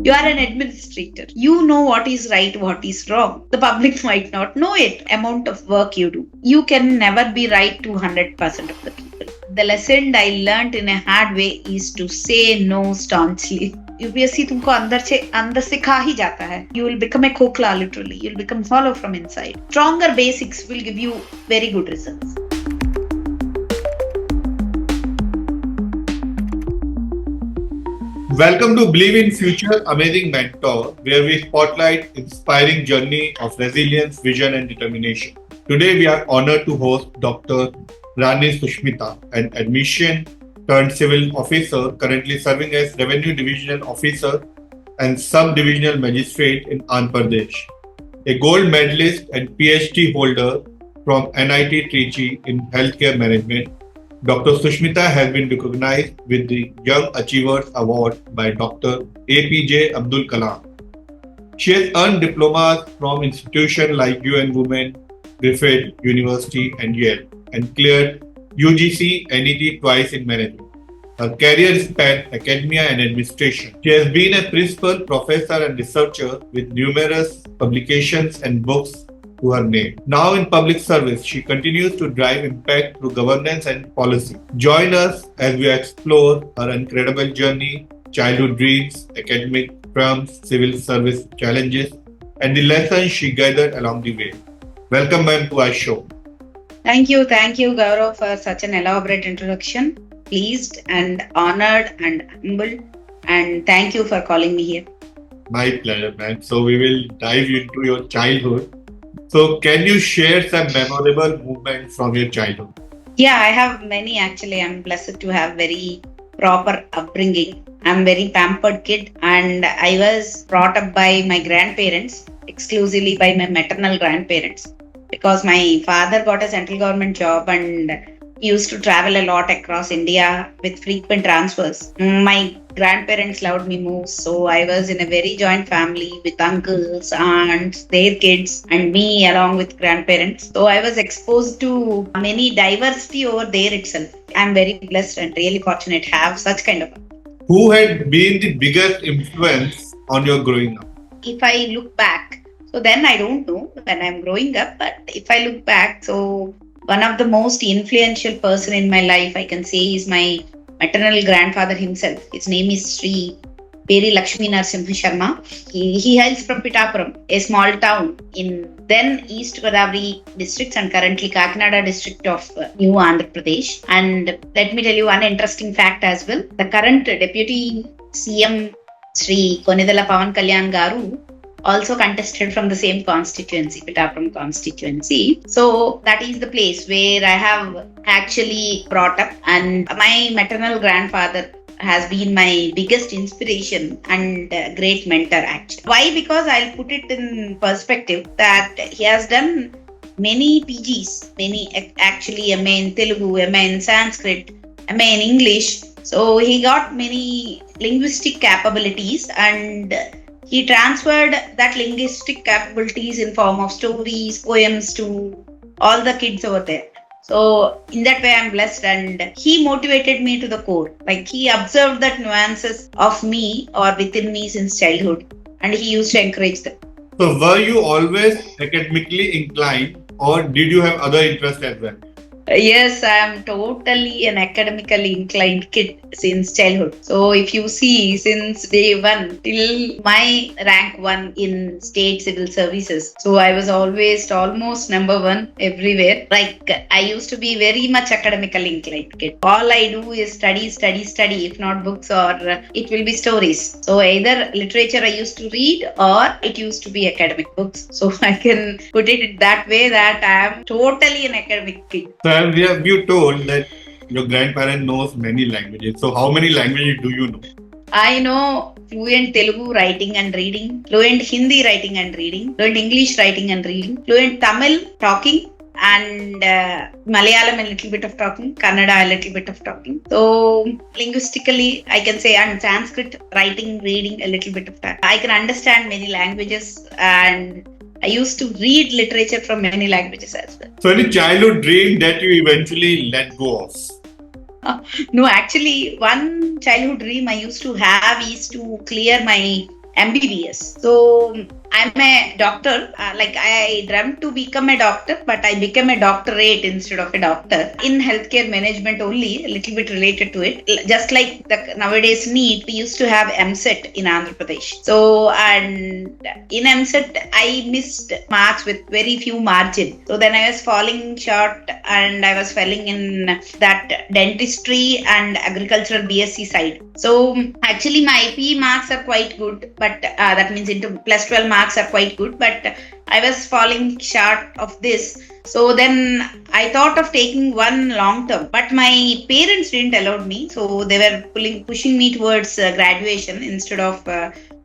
You are an administrator. You know what is right, what is wrong. The public might not know it. Amount of work you do. You can never be right to 100% of the people. The lesson I learned in a hard way is to say no staunchly. UPSC तुमको अंदर से खा ही जाता है. You will become a खोखला literally. You will become hollow from inside. Stronger basics will give you very good results. Welcome to Believe in Future Amazing Mentor, where we spotlight inspiring journey of resilience, vision and determination. Today we are honored to host Dr. Rani Susmitha, an admission turned civil officer currently serving as Revenue Divisional Officer and Sub-Divisional Magistrate in Andhra Pradesh. A gold medalist and PhD holder from NIT Trichy in Healthcare Management, Dr. Sushmita has been recognized with the Young Achievers Award by Dr. A.P.J. Abdul Kalam. She has earned diplomas from institutions like UN Women, Griffith University and Yale, and cleared UGC NET twice in management. Her career spanned academia and administration. She has been a principal, professor and researcher with numerous publications and books to her name. Now in public service, she continues to drive impact through governance and policy. Join us as we explore her incredible journey, childhood dreams, academic triumphs, civil service challenges, and the lessons she gathered along the way. Welcome, ma'am, to our show. Thank you, Gaurav, for such an elaborate introduction. Pleased and honored and humbled, and thank you for calling me here. My pleasure, ma'am. So we will dive into your childhood. So can you share some memorable moments from your childhood? Yeah, I have many actually. I'm blessed to have very proper upbringing. I'm very pampered kid, and I was brought up by my grandparents, exclusively by my maternal grandparents, because my father got a central government job and he used to travel a lot across India with frequent transfers. My grandparents loved me most, so I was in a very joint family with uncles, aunts, their kids, and me along with grandparents. So I was exposed to many diversity over there itself. I'm very blessed and really fortunate to have such kind of. Who had been the biggest influence on your growing up? If I look back, so then I don't know when I'm growing up, but if I look back, so one of the most influential person in my life, I can say, is my maternal grandfather himself. His name is Sri Peri Lakshmi Narasimha Sharma. He hails from Pitapuram, a small town in then East Godavari district and currently Kakinada district of New Andhra Pradesh. And let me tell you one interesting fact as well. The current Deputy CM Sri Konidala Pawan Kalyan Garu also contested from the same constituency, Pitapuram constituency. So that is the place where I have actually brought up, and my maternal grandfather has been my biggest inspiration and great mentor actually. Why? Because I'll put it in perspective that he has done many PGs, many actually MA in Telugu, MA in Sanskrit, MA in English. So he got many linguistic capabilities and he transferred that linguistic capabilities in form of stories, poems to all the kids over there. So in that way, I'm blessed, and he motivated me to the core. Like he observed that nuances of me or within me since childhood, and he used to encourage them. So were you always academically inclined, or did you have other interests as well? Yes, I am totally an academically inclined kid since childhood. So if you see, since day one till my rank 1 in state civil services, so I was always almost number 1 everywhere. Like I used to be very much academically inclined kid. All I do is study. If not books, or it will be stories. So either literature I used to read or it used to be academic books. So I can put it that way that I am totally an academic kid. So you told that your grandparent knows many languages. So how many languages do you know? I know fluent Telugu writing and reading, fluent Hindi writing and reading, fluent English writing and reading, fluent Tamil talking, and Malayalam a little bit of talking, Kannada a little bit of talking. So linguistically, I can say, and Sanskrit writing, reading a little bit of that. I can understand many languages, and I used to read literature from many languages as well. So any childhood dream that you eventually let go of? No, actually, one childhood dream I used to have is to clear my MBBS. So I'm a doctor. Like I dreamt to become a doctor, but I became a doctorate instead of a doctor in healthcare management only. A little bit related to it, just like the nowadays NEET. We used to have MSET in Andhra Pradesh. So and in MSET I missed marks with very few margin. So then I was falling short, and I was failing in that dentistry and agricultural BSc side. So actually my IP marks are quite good, but that means into plus 12 marks are quite good, but I was falling short of this. So then I thought of taking one long term, but my parents didn't allow me. So they were pushing me towards graduation instead of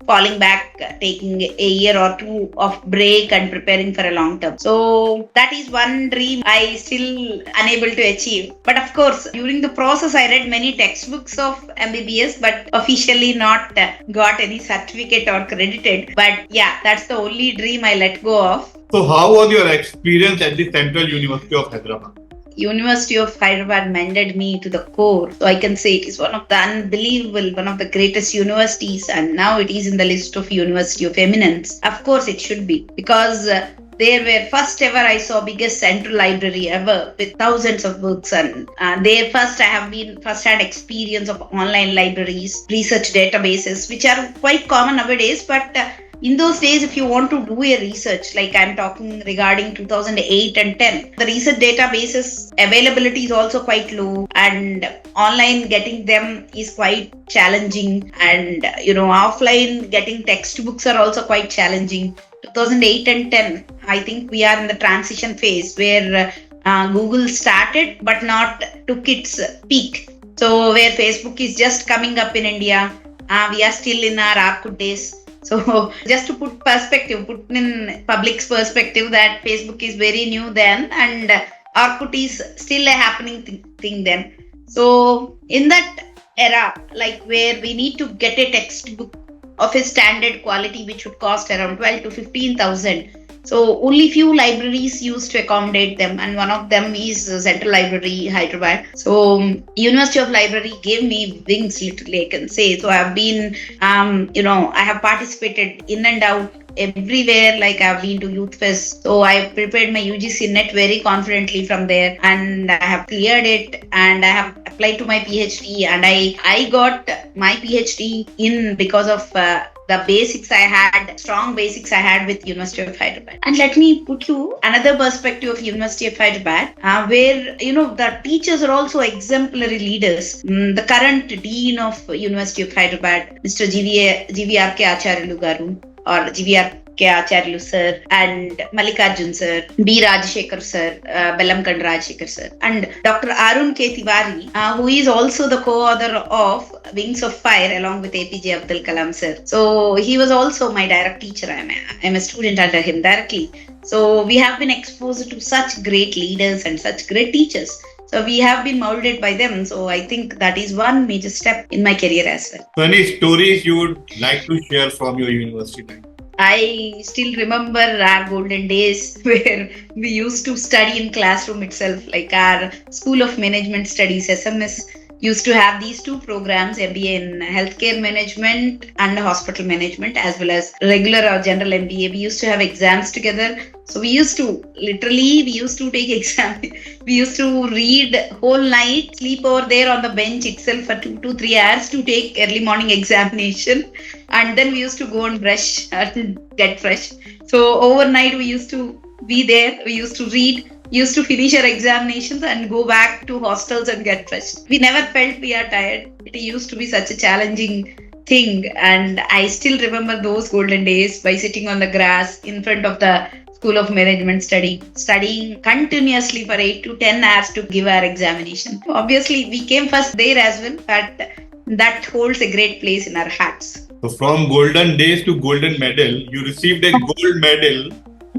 falling back, taking a year or two of break and preparing for a long term. So that is one dream I still unable to achieve. But of course, during the process, I read many textbooks of MBBS, but officially not got any certificate or credited. But yeah, that's the only dream I let go of. So how was your experience at the Central University of Hyderabad? University of Hyderabad mended me to the core. So I can say it is one of the unbelievable, one of the greatest universities, and now it is in the list of University of Eminence. Of course, it should be, because there were first ever I saw biggest central library ever with thousands of books, and there first I have been first hand experience of online libraries, research databases, which are quite common nowadays, but in those days, if you want to do a research, like I'm talking regarding 2008 and 10, the research databases availability is also quite low, and online getting them is quite challenging, and offline getting textbooks are also quite challenging. 2008 and 10, I think we are in the transition phase where Google started but not took its peak. So where Facebook is just coming up in India, we are still in our Orkut days. So just to put in public's perspective, that Facebook is very new then, and Orkut is still a happening thing then. So in that era, like where we need to get a textbook of a standard quality which would cost around 12 to 15,000. So only few libraries used to accommodate them, and one of them is Central Library, Hyderabad. So University of Library gave me wings, literally, I can say. So I've been, I have participated in and out everywhere. Like I've been to Youth Fest. So I prepared my UGC net very confidently from there, and I have cleared it, and I have applied to my PhD, and I got my PhD in because of the basics I had, strong basics I had with University of Hyderabad. And let me put you another perspective of University of Hyderabad, where, the teachers are also exemplary leaders. The current Dean of University of Hyderabad, Mr. GVRK Acharyalu Garu, or GVRK Acharyalu sir, and Mallikarjun sir, B. Rajashekar sir, Bellamkand Rajashekar sir, and Dr. Arun K. Tiwari, who is also the co-author of Wings of Fire along with A.P.J. Abdul Kalam sir. So he was also my direct teacher. I'm a student under him directly. So we have been exposed to such great leaders and such great teachers. So we have been molded by them. So I think that is one major step in my career as well. So any stories you would like to share from your university time? I still remember our golden days where we used to study in classroom itself, like our School of Management Studies, SMS, used to have these two programs, MBA in Healthcare Management and Hospital Management, as well as regular or general MBA. We used to have exams together. So we used to take exam. We used to read whole night, sleep over there on the bench itself for 2 to 3 hours to take early morning examination. And then we used to go and brush and get fresh. So overnight we used to be there. We used to read, used to finish our examinations and go back to hostels and get fresh. We never felt we are tired. It used to be such a challenging thing. And I still remember those golden days by sitting on the grass in front of the School of Management studying continuously for 8 to 10 hours to give our examination. Obviously, we came first there as well, but that holds a great place in our hearts. So from golden days to golden medal, you received a gold medal.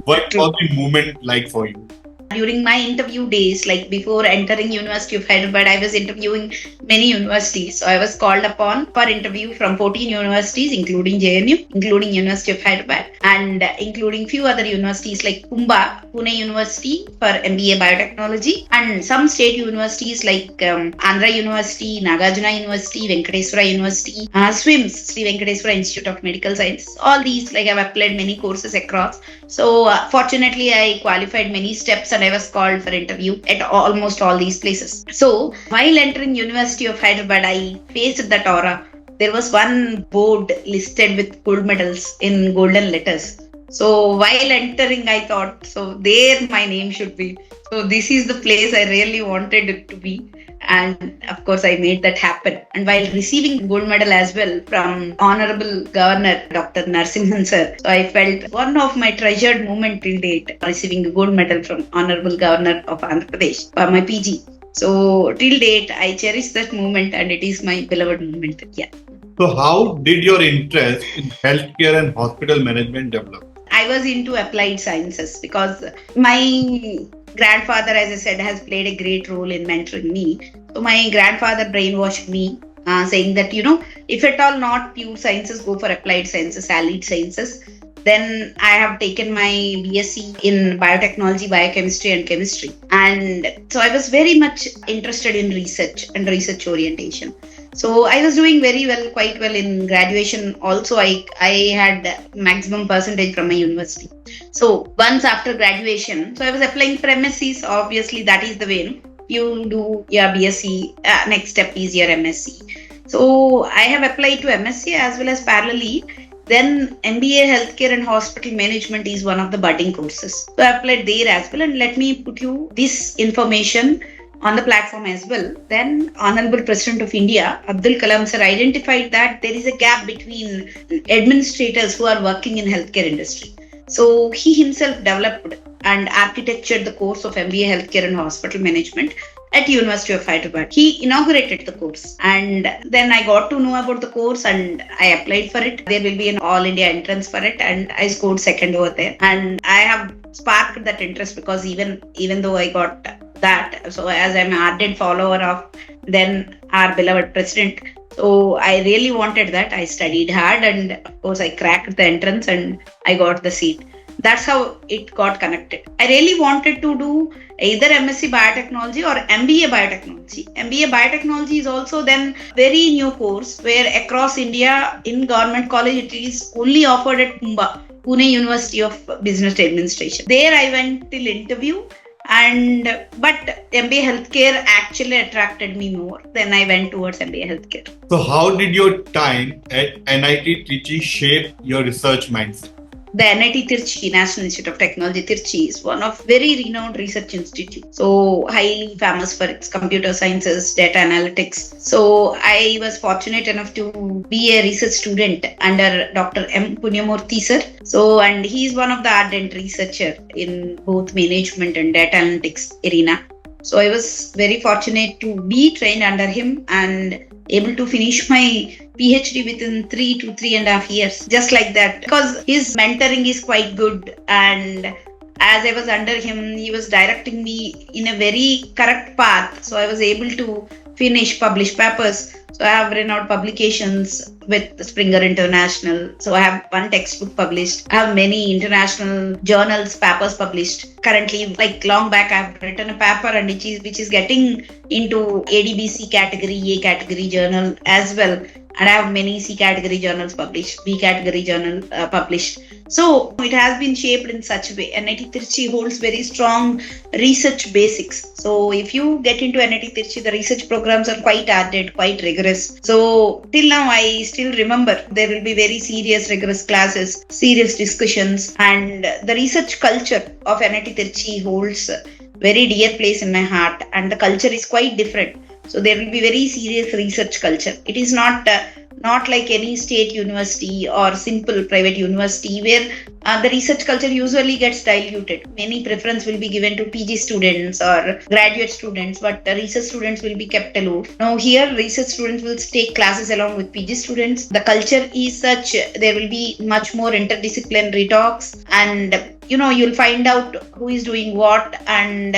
What was the moment like for you? during my interview days, like before entering University of Hyderabad, I was interviewing many universities. So I was called upon for interview from 14 universities, including JNU, including University of Hyderabad, and including few other universities like Pune University for MBA Biotechnology, and some state universities like Andhra University, Nagarjuna University, Venkateswara University, SWIMS, Sri Venkateswara Institute of Medical Sciences. All these, like I've applied many courses across. So fortunately, I qualified many steps and I was called for interview at almost all these places. So while entering University of Hyderabad, I faced that aura. There was one board listed with gold medals in golden letters. So while entering, I thought, so there my name should be. So this is the place I really wanted it to be. And of course, I made that happen. And while receiving gold medal as well from Honorable Governor Dr. Narasimhan sir, so I felt one of my treasured moment till date, receiving a gold medal from Honorable Governor of Andhra Pradesh for my PG. So till date, I cherish that moment, and it is my beloved moment. Yeah. So how did your interest in healthcare and hospital management develop? I was into applied sciences because my grandfather, as I said, has played a great role in mentoring me. So my grandfather brainwashed me, saying that, if at all not pure sciences, go for applied sciences, allied sciences. Then I have taken my BSc in biotechnology, biochemistry and chemistry. And so I was very much interested in research and research orientation. So I was doing very well, quite well in graduation. Also, I had maximum percentage from my university. So once after graduation, so I was applying for MScs. Obviously, that is the way. You do your BSc, next step is your MSc. So I have applied to MSc as well as parallelly. Then MBA Healthcare and Hospital Management is one of the budding courses. So I applied there as well. And let me put you this information on the platform as well. Then Honorable President of India, Abdul Kalam sir, identified that there is a gap between administrators who are working in healthcare industry. So he himself developed and architectured the course of MBA Healthcare and Hospital Management at University of Hyderabad. He inaugurated the course, and then I got to know about the course and I applied for it. There will be an all India entrance for it, and I scored second over there. And I have sparked that interest because even though I got that, so as I'm an ardent follower of then our beloved president, so I really wanted that. I studied hard, and of course I cracked the entrance and I got the seat. That's how it got connected. I really wanted to do either MSc Biotechnology or MBA Biotechnology. MBA Biotechnology is also then very new course where across India in government college it is only offered at Pune University of Business Administration. There I went till interview, but MBA Healthcare actually attracted me more. Then I went towards MBA Healthcare. So how did your time at NIT Trichy shape your research mindset? The NIT Trichy, National Institute of Technology Trichy, is one of very renowned research institute. So highly famous for its computer sciences, data analytics. So I was fortunate enough to be a research student under Dr. M. Punyamurthy sir. So, and he is one of the ardent researcher in both management and data analytics arena. So I was very fortunate to be trained under him and able to finish my PhD within 3 to 3.5 years, just like that, because his mentoring is quite good, and as I was under him, he was directing me in a very correct path. So I was able to publish papers. So I have written out publications with Springer International. So I have one textbook published. I have many international journals, papers published. Currently, like long back, I have written a paper and which is getting into ADBC category, A category journal as well. And I have many C category journals published, B category journal published. So it has been shaped in such a way. NIT Trichy holds very strong research basics. So if you get into NIT Trichy, the research programs are quite ardent, quite rigorous. So till now, I still remember there will be very serious, rigorous classes, serious discussions, and the research culture of NIT Trichy holds very dear place in my heart, and the culture is quite different. So there will be very serious research culture. It is not not like any state university or simple private university where the research culture usually gets diluted. Many preference will be given to PG students or graduate students, but the research students will be kept aloof. Now, here, research students will take classes along with PG students. The culture is such, there will be much more interdisciplinary talks, and you'll find out who is doing what and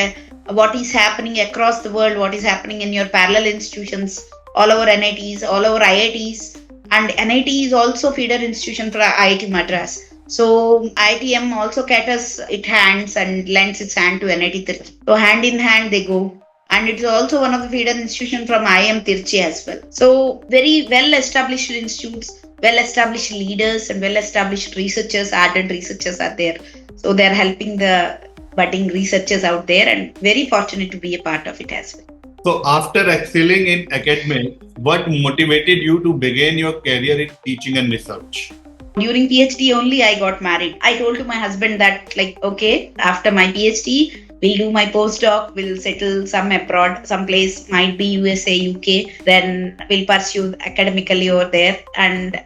what is happening across the world, what is happening in your parallel institutions, all over NITs, all over IITs. And NIT is also feeder institution for IIT Madras. So IITM also caters its hands and lends its hand to NIT Trichy. So hand in hand they go. And it's also one of the feeder institutions from IIM Trichy as well. So very well established institutes, well established leaders and well established researchers, ardent researchers are there. So they're helping the budding researchers out there, and very fortunate to be a part of it as well. So after excelling in academics, what motivated you to begin your career in teaching and research? During PhD only I got married. I told to my husband that okay, after my PhD, we'll do my postdoc, we'll settle some abroad, someplace, might be USA, UK, then we'll pursue academically over there, and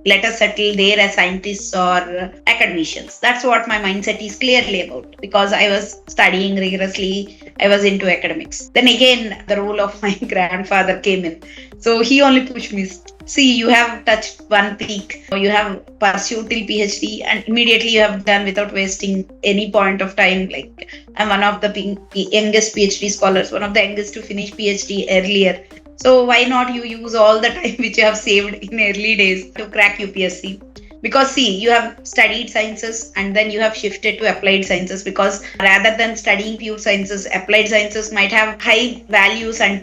let us settle there as scientists or academicians. That's what my mindset is clearly about, because I was studying rigorously, I was into academics. Then again, the role of my grandfather came in. So he only pushed me. See, you have touched one peak. You have pursued till PhD and immediately you have done without wasting any point of time. Like, I'm one of the youngest PhD scholars, one of the youngest to finish PhD earlier. So why not you use all the time which you have saved in early days to crack UPSC? Because see, you have studied sciences and then you have shifted to applied sciences, because rather than studying pure sciences, applied sciences might have high values and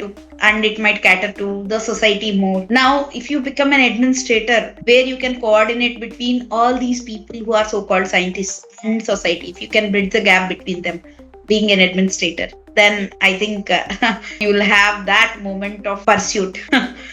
it might cater to the society more. Now, if you become an administrator where you can coordinate between all these people who are so-called scientists and society, if you can bridge the gap between them, being an administrator, then I think you'll have that moment of pursuit.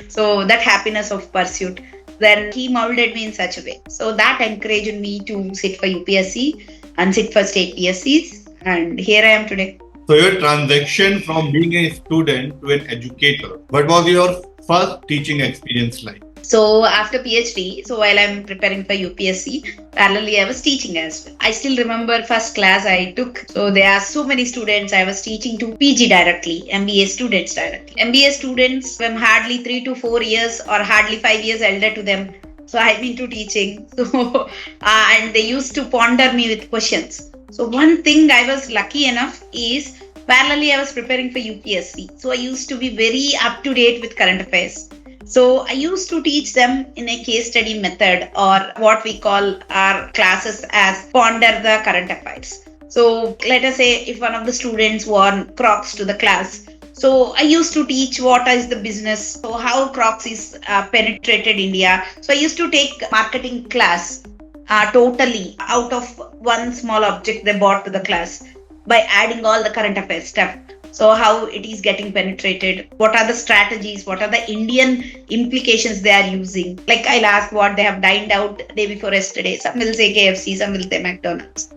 So that happiness of pursuit. Then he molded me in such a way. So that encouraged me to sit for UPSC and sit for state PSCs. And here I am today. So your transition from being a student to an educator, what was your first teaching experience like? So after PhD, so while I'm preparing for UPSC, parallelly I was teaching as well. I still remember first class I took. So there are so many students I was teaching to PG directly, MBA students directly. MBA students, I'm hardly 3 to 4 years or hardly 5 years elder to them. So I've been to teaching. So and they used to ponder me with questions. So one thing I was lucky enough is parallelly I was preparing for UPSC. So I used to be very up to date with current affairs. So I used to teach them in a case study method, or what we call our classes as ponder the current affairs. So let us say if one of the students wore Crocs to the class. So I used to teach what is the business, so how Crocs is penetrated India. So I used to take marketing class totally out of one small object they brought to the class by adding all the current affairs stuff. So how it is getting penetrated, what are the strategies, what are the Indian implications they are using. Like I'll ask what they have dined out day before yesterday. Some will say KFC, some will say McDonald's.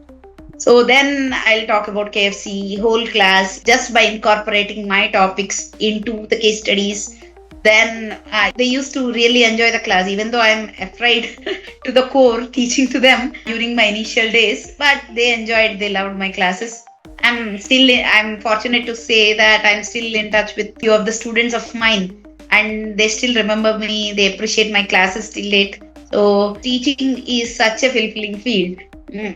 So then I'll talk about KFC, whole class, just by incorporating my topics into the case studies. Then they used to really enjoy the class, even though I'm afraid to the core teaching to them during my initial days. But they enjoyed, they loved my classes. I'm fortunate to say that I'm still in touch with few of the students of mine, and they still remember me. They appreciate my classes till late. So teaching is such a fulfilling field,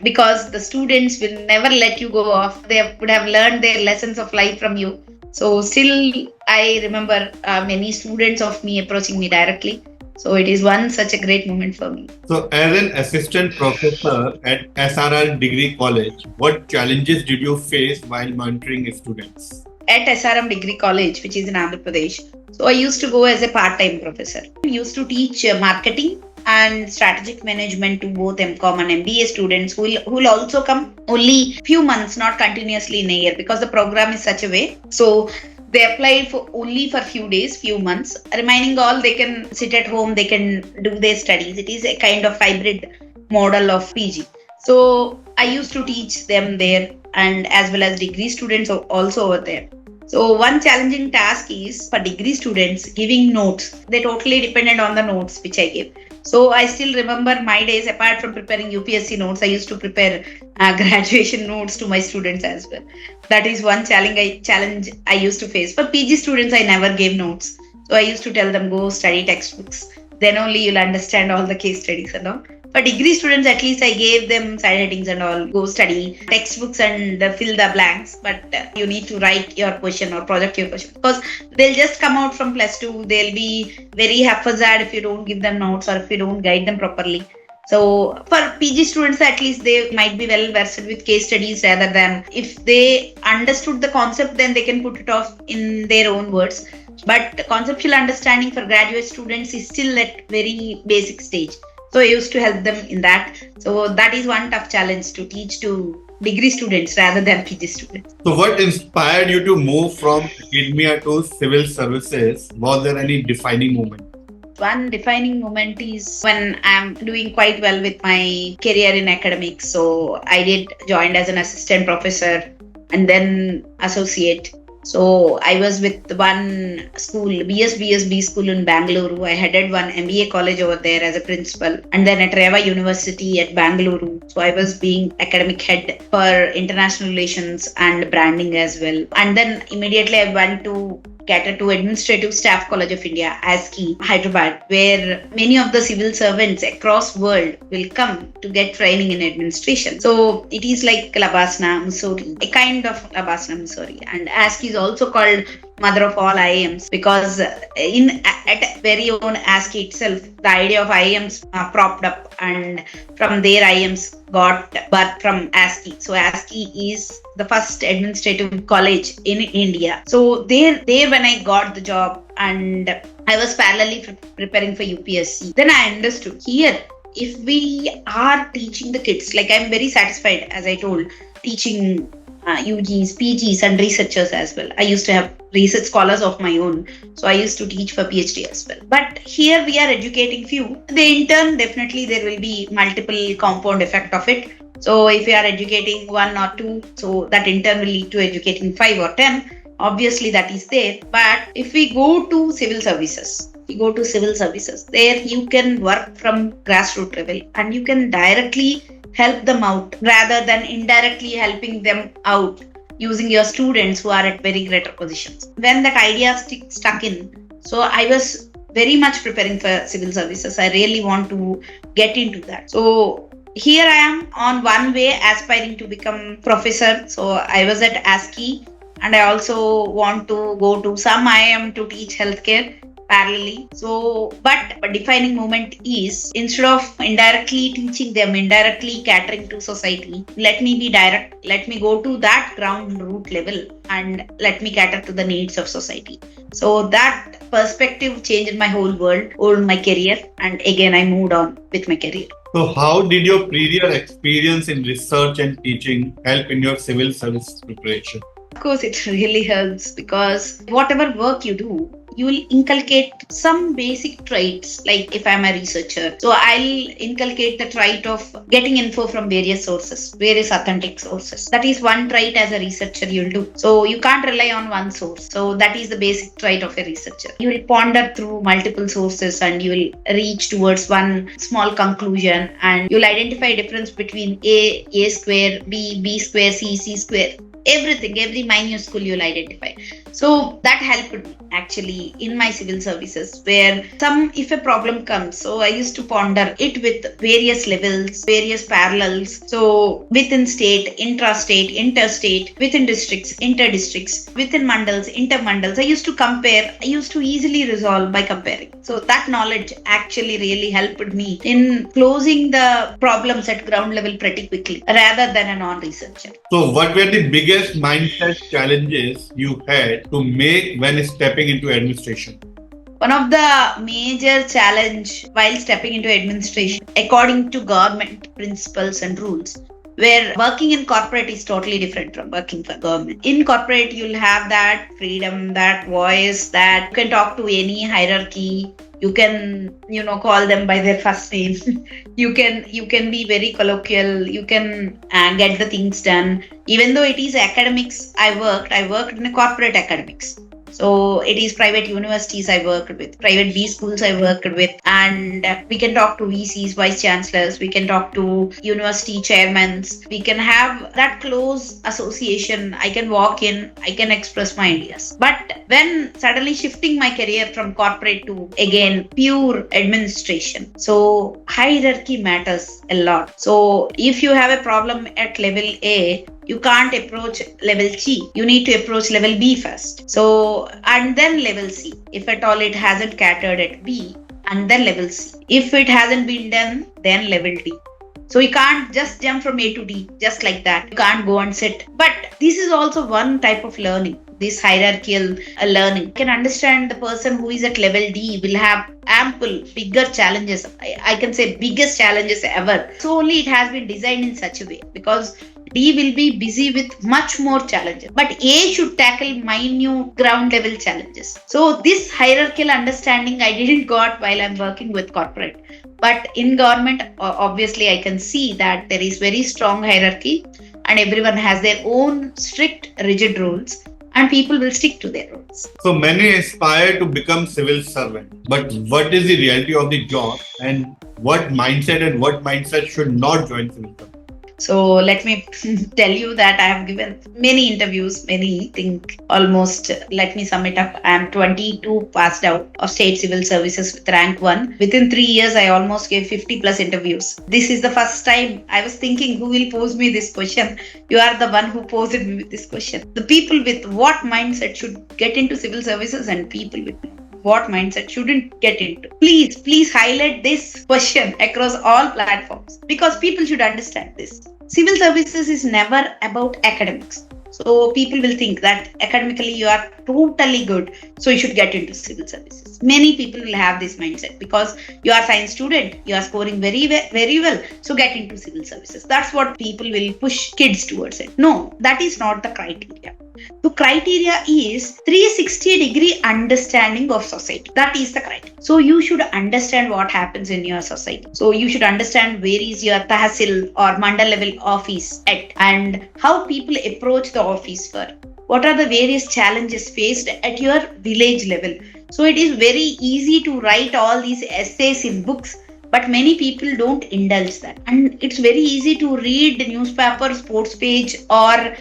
because the students will never let you go off. They would have learned their lessons of life from you. So still I remember many students of me approaching me directly. So it is such a great moment for me. So as an assistant professor at SRR Degree College, what challenges did you face while mentoring students? At SRM Degree College, which is in Andhra Pradesh, so I used to go as a part-time professor. I used to teach marketing and strategic management to both MCOM and MBA students who will also come only few months, not continuously in a year, because the program is such a way. So they apply for only for few days, few months. Remaining all, they can sit at home, they can do their studies. It is a kind of hybrid model of PG. So I used to teach them there, and as well as degree students also over there. So one challenging task is for degree students giving notes. They totally depended on the notes which I gave. So I still remember my days. Apart from preparing UPSC notes, I used to prepare graduation notes to my students as well. That is one challenge I used to face. For PG students, I never gave notes. So I used to tell them, go study textbooks. Then only you'll understand all the case studies and all. For degree students, at least I gave them side headings and all. Go study textbooks and fill the blanks. But you need to write your question or project your question, because they'll just come out from plus two. They'll be very haphazard if you don't give them notes or if you don't guide them properly. So for PG students, at least they might be well versed with case studies, rather than if they understood the concept, then they can put it off in their own words. But conceptual understanding for graduate students is still at very basic stage. So I used to help them in that. So that is one tough challenge to teach to degree students rather than PG students. So, what inspired you to move from academia to civil services? Was there any defining moment? One defining moment is when I'm doing quite well with my career in academics. So I did joined as an assistant professor and then associate. So I was with one school, BSB school in Bangalore. I headed one MBA college over there as a principal, and then at Reva University at Bangalore. So I was being academic head for international relations and branding as well. And then immediately I went to cater to Administrative Staff College of India, ASCI, Hyderabad, where many of the civil servants across world will come to get training in administration. So it is like Labasna, Missouri, a kind of Labasna, Missouri. And ASCI is also called mother of all IIMs, because at very own ASCI itself, the idea of IIMs propped up, and from there IIMs got birth from ASCI. So ASCI is the first administrative college in India. So there when I got the job, and I was parallelly preparing for UPSC, then I understood here, if we are teaching the kids, like I'm very satisfied, as I told, teaching UGs, PGs and researchers as well. I used to have research scholars of my own. So I used to teach for PhD as well. But here we are educating few. The intern, definitely there will be multiple compound effect of it. So if we are educating one or two, so that intern will lead to educating 5 or 10. Obviously that is there. But if we go to civil services, there you can work from grassroots level and you can directly help them out rather than indirectly helping them out using your students who are at very greater positions. When that idea stuck in, so I was very much preparing for civil services. I really want to get into that. So here I am on one way aspiring to become professor. So I was at ASCI and I also want to go to some IIM to teach healthcare parallelly. So, but a defining moment is, instead of indirectly teaching them, indirectly catering to society, let me be direct, let me go to that ground root level and let me cater to the needs of society. So that perspective changed my whole world, my career, and again I moved on with my career. So, how did your previous experience in research and teaching help in your civil service preparation? Of course, it really helps, because whatever work you do, you will inculcate some basic traits. Like if I'm a researcher, so I'll inculcate the trait of getting info from various sources, various authentic sources. That is one trait as a researcher you'll do. So you can't rely on one source. So that is the basic trait of a researcher. You will ponder through multiple sources and you will reach towards one small conclusion, and you'll identify difference between A square, B square, C square. Everything, every minuscule you'll identify. So that helped me actually in my civil services, where if a problem comes, so I used to ponder it with various levels, various parallels. So within state, intrastate, interstate, within districts, interdistricts, within mandals, intermandals, I used to compare. I used to easily resolve by comparing. So that knowledge actually really helped me in closing the problems at ground level pretty quickly, rather than a non-researcher. So, what were the biggest mindset challenges you had to make when stepping into administration? One of the major challenge while stepping into administration, according to government principles and rules, where working in corporate is totally different from working for government. In corporate, you'll have that freedom, that voice, that you can talk to any hierarchy. You can, call them by their first name. You can be very colloquial. You can get the things done. Even though it is academics, I worked in a corporate academics. So it is private universities I worked with, private B schools I worked with, and we can talk to VCs, vice chancellors, we can talk to university chairmen, we can have that close association. I can walk in, I can express my ideas. But when suddenly shifting my career from corporate to again pure administration, so hierarchy matters a lot. So if you have a problem at level A, you can't approach level C. You need to approach level B first. So, and then level C. If at all it hasn't catered at B, and then level C. If it hasn't been done, then level D. So you can't just jump from A to D just like that. You can't go and sit. But this is also one type of learning. This hierarchical learning. You can understand the person who is at level D will have ample, bigger challenges. I can say biggest challenges ever. So only it has been designed in such a way, because D will be busy with much more challenges. But A should tackle minute ground level challenges. So this hierarchical understanding I didn't got while I'm working with corporate. But in government, obviously I can see that there is very strong hierarchy and everyone has their own strict, rigid rules. And people will stick to their roles. So many aspire to become civil servant, but what is the reality of the job, and what mindset should not join civil servant? So let me tell you that I have given many interviews, let me sum it up. I am 22 passed out of state civil services with rank 1. Within 3 years, I almost gave 50 plus interviews. This is the first time I was thinking, who will pose me this question? You are the one who posed me with this question. The people with what mindset should get into civil services and people with what mindset shouldn't get into. Please highlight this question across all platforms, because people should understand this. Civil services is never about academics. So people will think that academically you are totally good, so you should get into civil services. Many people will have this mindset because you are a science student, you are scoring very well, so get into civil services. That's what people will push kids towards it. No, that is not the criteria. The criteria is 360-degree understanding of society. That is the criteria. So you should understand what happens in your society. So you should understand where is your tahsil or mandal level office at, and how people approach the office for. What are the various challenges faced at your village level? So it is very easy to write all these essays in books, but many people don't indulge that. And it's very easy to read the newspaper sports page or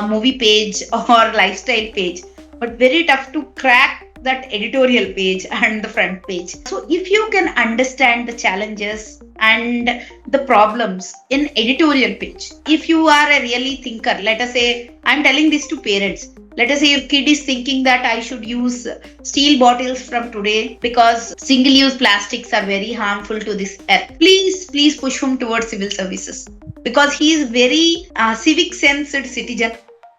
movie page or lifestyle page, but very tough to crack that editorial page and the front page. So if you can understand the challenges and the problems in editorial page, if you are a really thinker, let us say, I'm telling this to parents. Let us say your kid is thinking that I should use steel bottles from today because single-use plastics are very harmful to this earth. Please push him towards civil services, because he is very civic-sensed citizen.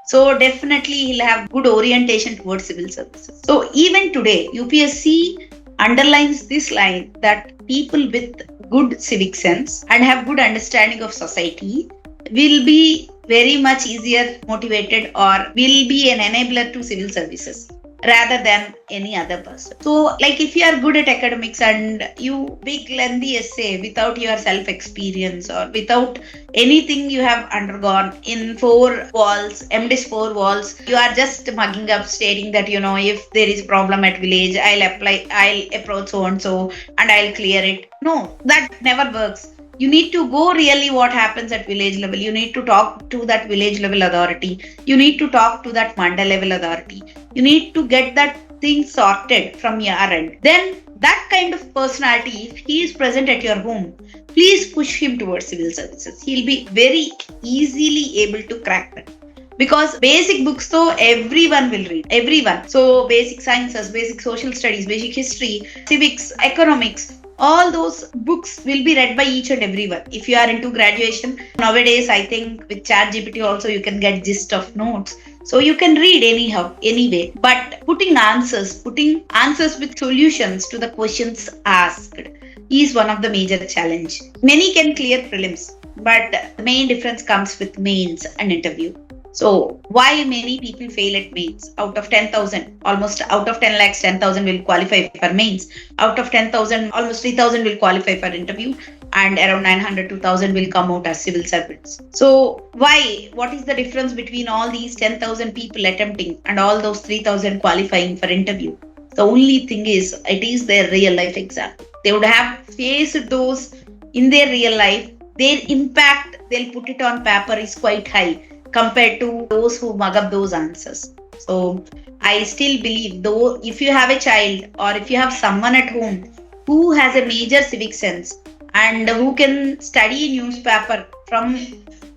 So definitely he'll have good orientation towards civil services. So even today, UPSC underlines this line that people with good civic sense and have good understanding of society will be very much easier motivated or will be an enabler to civil services rather than any other person. So like if you are good at academics and you big lengthy essay without your self experience or without anything you have undergone in 4 walls, MDish 4 walls, you are just mugging up stating that, if there is problem at village, I'll approach so and so and I'll clear it. No, that never works. You need to go really what happens at village level. You need to talk to that village level authority. You need to talk to that mandal level authority. You need to get that thing sorted from your end. Then that kind of personality, if he is present at your home, please push him towards civil services. He'll be very easily able to crack that. Because basic books though everyone will read. Everyone. So basic sciences, basic social studies, basic history, civics, economics, all those books will be read by each and everyone. If you are into graduation, nowadays I think with ChatGPT also you can get gist of notes. So you can read anyhow, anyway. But putting answers with solutions to the questions asked is one of the major challenge. Many can clear prelims, but the main difference comes with mains and interview. So why many people fail at mains? Out of 10,000, almost out of 10 lakhs, 10,000 will qualify for mains. Out of 10,000, almost 3,000 will qualify for interview, and around 900 to 1,000 will come out as civil servants. So why? What is the difference between all these 10,000 people attempting and all those 3,000 qualifying for interview? The only thing is, it is their real life exam. They would have faced those in their real life. Their impact, they'll put it on paper, is quite high compared to those who mug up those answers. So I still believe, though, if you have a child or if you have someone at home who has a major civic sense and who can study a newspaper from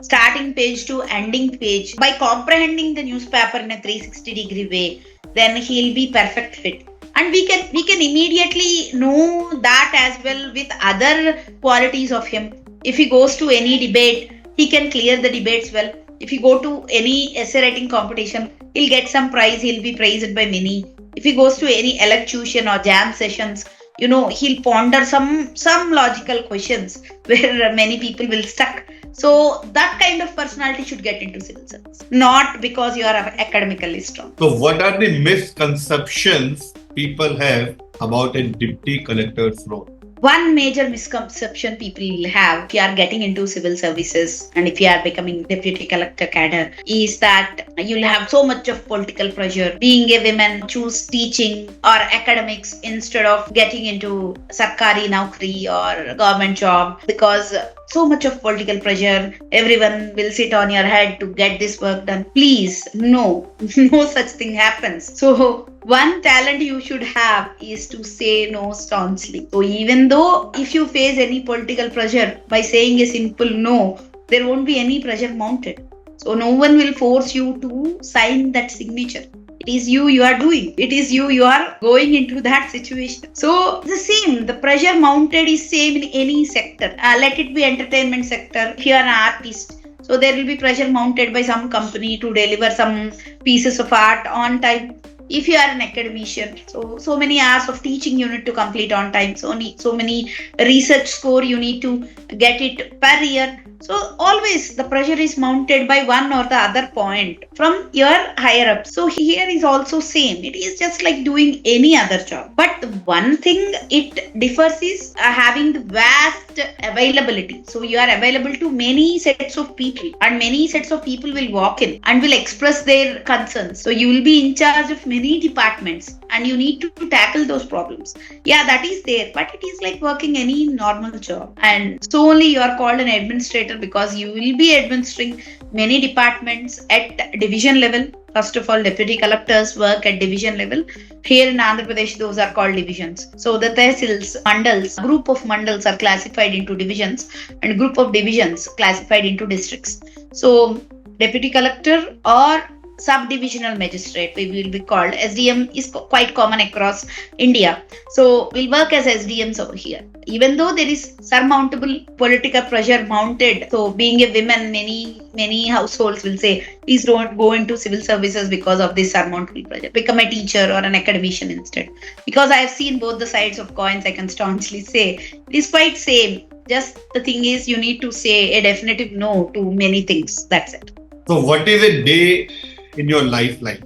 starting page to ending page by comprehending the newspaper in a 360-degree way, then he'll be perfect fit. And we can immediately know that as well with other qualities of him. If he goes to any debate, he can clear the debates well. If he go to any essay writing competition, he'll get some prize, he'll be praised by many. If he goes to any elocution or jam sessions, he'll ponder some logical questions where many people will stuck. So that kind of personality should get into civil service, not because you are academically strong. So what are the misconceptions people have about a deputy collector's role? One major misconception people will have if you are getting into civil services and if you are becoming deputy collector cadre is that you'll have so much of political pressure. Being a woman, choose teaching or academics instead of getting into sarkari naukri or government job, because so much of political pressure, everyone will sit on your head to get this work done. Please, no such thing happens. So one talent you should have is to say no staunchly. So even though if you face any political pressure, by saying a simple no, there won't be any pressure mounted. So no one will force you to sign that signature. It is you are doing. It is you are going into that situation. So the same, the pressure mounted is same in any sector. Let it be entertainment sector. If you are an artist, so there will be pressure mounted by some company to deliver some pieces of art on time. If you are an academician, so many hours of teaching you need to complete on time. So many research score you need to get it per year. So always the pressure is mounted by one or the other point from your higher up. So here is also same. It is just like doing any other job. But one thing it differs is having the vast availability. So you are available to many sets of people, and many sets of people will walk in and will express their concerns. So you will be in charge of many departments and you need to tackle those problems. Yeah, that is there, but it is like working any normal job. And so only you are called an administrator because you will be administering many departments at division level. First of all, deputy collectors work at division level. Here in Andhra Pradesh, those are called divisions. So the tehsils, mandals, group of mandals are classified into divisions and group of divisions classified into districts. So deputy collector or Sub-Divisional Magistrate, we will be called. SDM is quite common across India. So we'll work as SDMs over here. Even though there is surmountable political pressure mounted, so being a woman, many households will say, please don't go into civil services because of this surmountable pressure. Become a teacher or an academician instead. Because I have seen both the sides of coins, I can staunchly say it is quite same. Just the thing is, you need to say a definitive no to many things. That's it. So what is a day in your life like?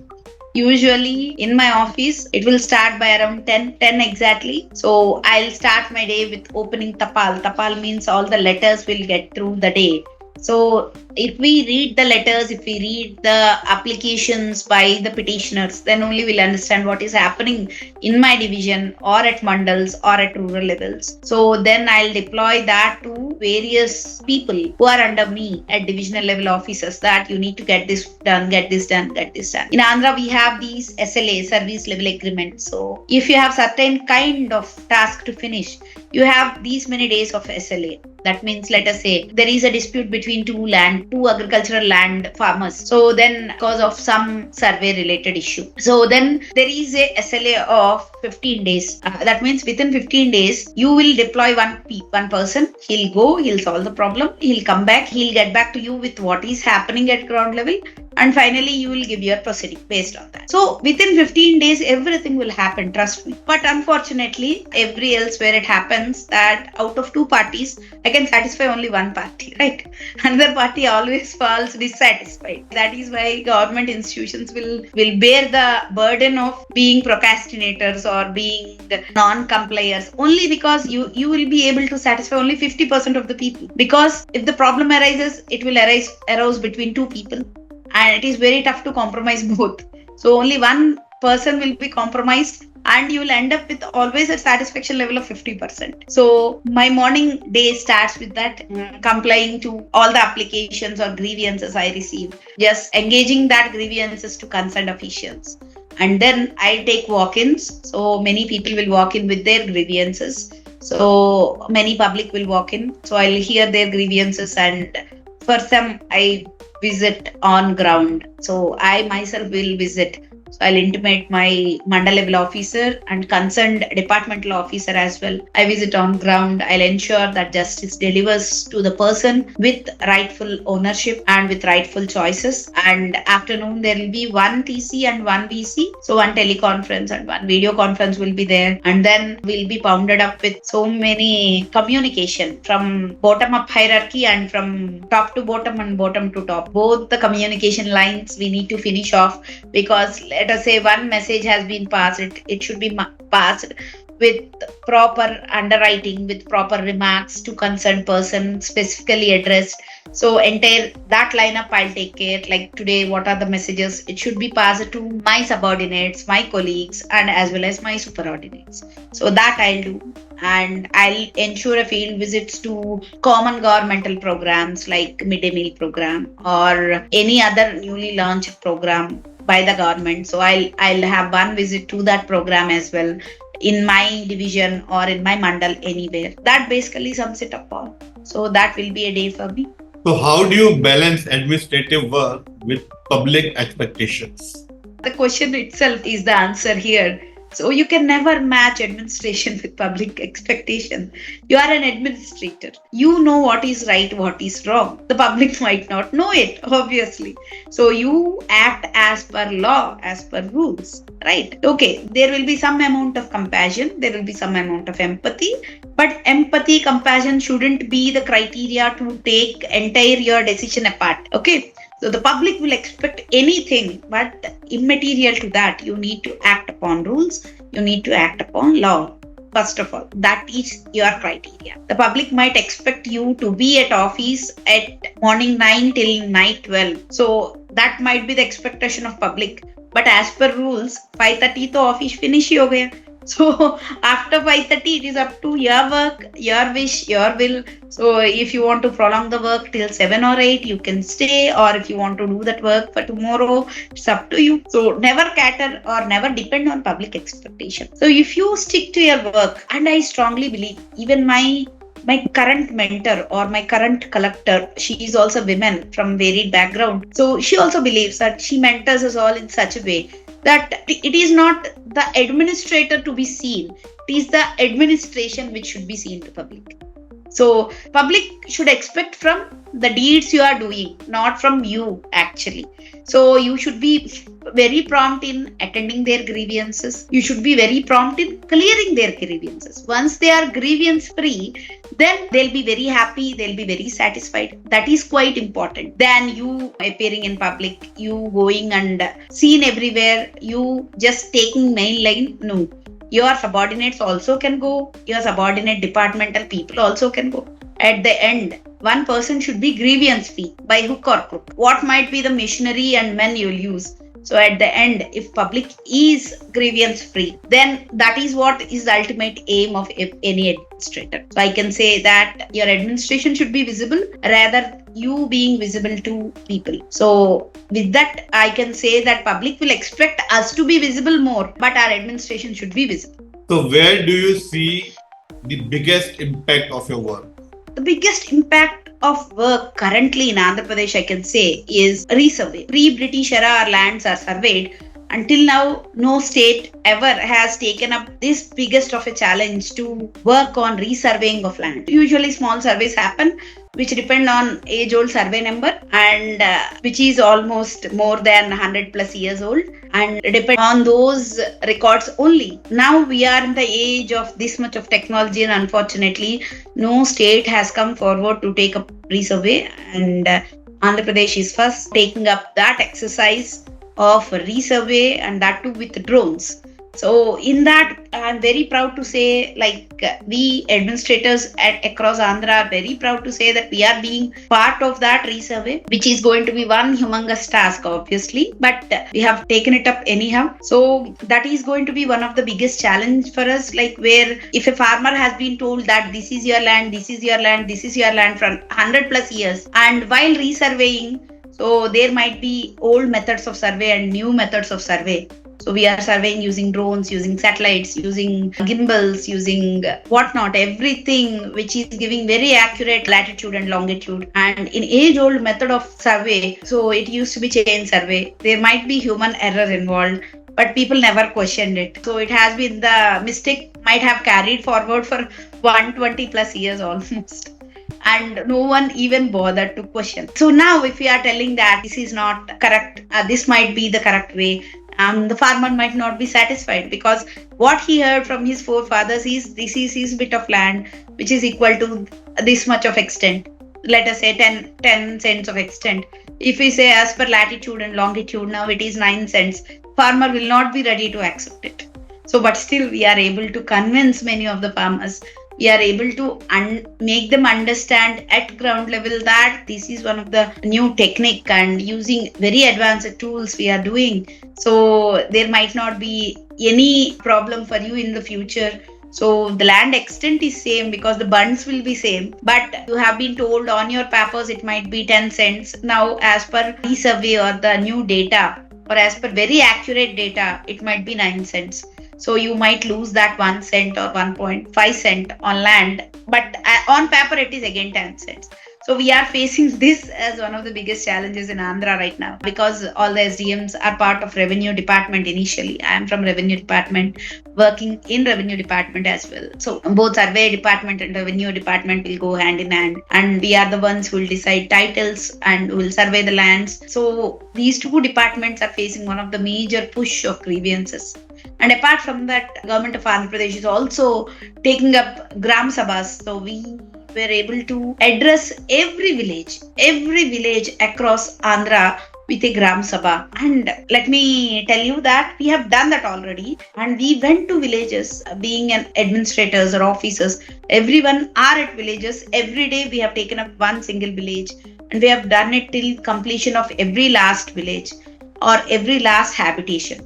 Usually in my office, it will start by around 10 exactly. So I'll start my day with opening tapal. Tapal means all the letters will get through the day. So if we read the letters, if we read the applications by the petitioners, then only we'll understand what is happening in my division or at mandals or at rural levels. So then I'll deploy that to various people who are under me at divisional level officers, that you need to get this done, get this done, get this done. In Andhra, we have these SLA, service level agreements. So if you have certain kind of task to finish, you have these many days of SLA. That means, let us say, there is a dispute between two agricultural land farmers. So then, because of some survey related issue, so then there is a SLA of 15 days. That means within 15 days, you will deploy one person. He'll go, he'll solve the problem, he'll come back, he'll get back to you with what is happening at ground level, and finally you will give your proceeding based on that. So within 15 days, everything will happen, trust me. But unfortunately, every elsewhere it happens that out of two parties, I can satisfy only one party, right? Another party always falls dissatisfied. That is why government institutions will bear the burden of being procrastinators or being non-compliers only because you will be able to satisfy only 50% of the people. Because if the problem arises, it will arouse between two people, and it is very tough to compromise both. So only one person will be compromised, and you will end up with always a satisfaction level of 50%. So my morning day starts with that, complying to all the applications or grievances I receive, just engaging that grievances to concerned officials. And then I take walk-ins. So many people will walk in with their grievances. So many public will walk in. So I'll hear their grievances, and for some I visit on ground. So I myself will visit. So I'll intimate my mandal level officer and concerned departmental officer as well. I visit on ground. I'll ensure that justice delivers to the person with rightful ownership and with rightful choices. And afternoon there will be one TC and one VC. So one teleconference and one video conference will be there. And then we'll be pounded up with so many communication from bottom up hierarchy and from top to bottom and bottom to top. Both the communication lines we need to finish off, because let us say one message has been passed, it should be passed with proper underwriting, with proper remarks to concerned person, specifically addressed. So entire that lineup I'll take care. Like today, what are the messages? It should be passed to my subordinates, my colleagues, and as well as my superordinates. So that I'll do. And I'll ensure a field visits to common governmental programs like midday meal program or any other newly launched program by the government. So I'll have one visit to that program as well in my division or in my mandal anywhere. That basically sums it up all. So that will be a day for me. So how do you balance administrative work with public expectations? The question itself is the answer here. So you can never match administration with public expectation. You are an administrator. You know what is right, what is wrong. The public might not know it, obviously. So you act as per law, as per rules, right? Okay, there will be some amount of compassion, there will be some amount of empathy, but empathy, compassion shouldn't be the criteria to take entire your decision apart. Okay. So the public will expect anything, but immaterial to that, you need to act upon rules, you need to act upon law. First of all, that is your criteria. The public might expect you to be at office at morning 9 till night 12. So that might be the expectation of public. But as per rules, 5:30 to office finish hi ho gaya. So after 5:30, it is up to your work, your wish, your will. So if you want to prolong the work till 7 or 8, you can stay. Or if you want to do that work for tomorrow, it's up to you. So never cater or never depend on public expectation. So if you stick to your work, and I strongly believe, even my current mentor or my current collector, she is also women from varied background. So she also believes that she mentors us all in such a way that it is not the administrator to be seen, it is the administration which should be seen to public. So public should expect from the deeds you are doing, not from you actually. So you should be very prompt in attending their grievances. You should be very prompt in clearing their grievances. Once they are grievance free, then they'll be very happy, they'll be very satisfied. That is quite important than you appearing in public, you going and seen everywhere, you just taking main line. No. Your subordinates also can go, your subordinate departmental people also can go. At the end, one person should be grievance free by hook or crook. What might be the machinery and men you'll use? So at the end, if public is grievance free, then that is what is the ultimate aim of any administrator. So I can say that your administration should be visible rather you being visible to people. So with that, I can say that public will expect us to be visible more, but our administration should be visible. So where do you see the biggest impact of your work? The biggest impact of work currently in Andhra Pradesh, I can say, is resurvey. Pre-British era, our lands are surveyed. Until now, no state ever has taken up this biggest of a challenge to work on resurveying of land. Usually small surveys happen, which depend on age-old survey number, and which is almost more than 100 plus years old, and depend on those records only. Now we are in the age of this much of technology, and unfortunately, no state has come forward to take up resurvey, and Andhra Pradesh is first taking up that exercise of resurvey, and that too with drones. So in that, I'm very proud to say, like we administrators across Andhra are very proud to say that we are being part of that resurvey, which is going to be one humongous task, obviously, but we have taken it up anyhow. So that is going to be one of the biggest challenge for us, like where if a farmer has been told that this is your land, this is your land, this is your land for 100 plus years, and while resurveying, so there might be old methods of survey and new methods of survey. So we are surveying using drones, using satellites, using gimbals, using whatnot, everything which is giving very accurate latitude and longitude. And in age-old method of survey, so it used to be chain survey. There might be human error involved, but people never questioned it. So it has been, the mistake might have carried forward for 120 plus years almost. And no one even bothered to question. So now if we are telling that this is not correct, this might be the correct way, the farmer might not be satisfied, because what he heard from his forefathers is this is his bit of land which is equal to this much of extent, let us say 10 cents of extent. If we say as per latitude and longitude, now it is 9 cents, farmer will not be ready to accept it. So but still we are able to convince many of the farmers, we are able to make them understand at ground level that this is one of the new technique, and using very advanced tools we are doing. So there might not be any problem for you in the future. So the land extent is same because the bunds will be same, but you have been told on your papers it might be 10 cents. Now as per resurvey or the new data, or as per very accurate data, it might be 9 cents. So you might lose that 1 cent or 1.5 cent on land, but on paper it is again 10 cents. So we are facing this as one of the biggest challenges in Andhra right now, because all the SDMs are part of revenue department initially. I am from revenue department, working in revenue department as well. So both survey department and revenue department will go hand in hand, and we are the ones who will decide titles and will survey the lands. So these two departments are facing one of the major push of grievances. And apart from that, government of Andhra Pradesh is also taking up Gram Sabhas. So we were able to address every village across Andhra with a Gram Sabha. And let me tell you that we have done that already. And we went to villages, being an administrators or officers. Everyone are at villages. Every day we have taken up one single village. And we have done it till completion of every last village or every last habitation.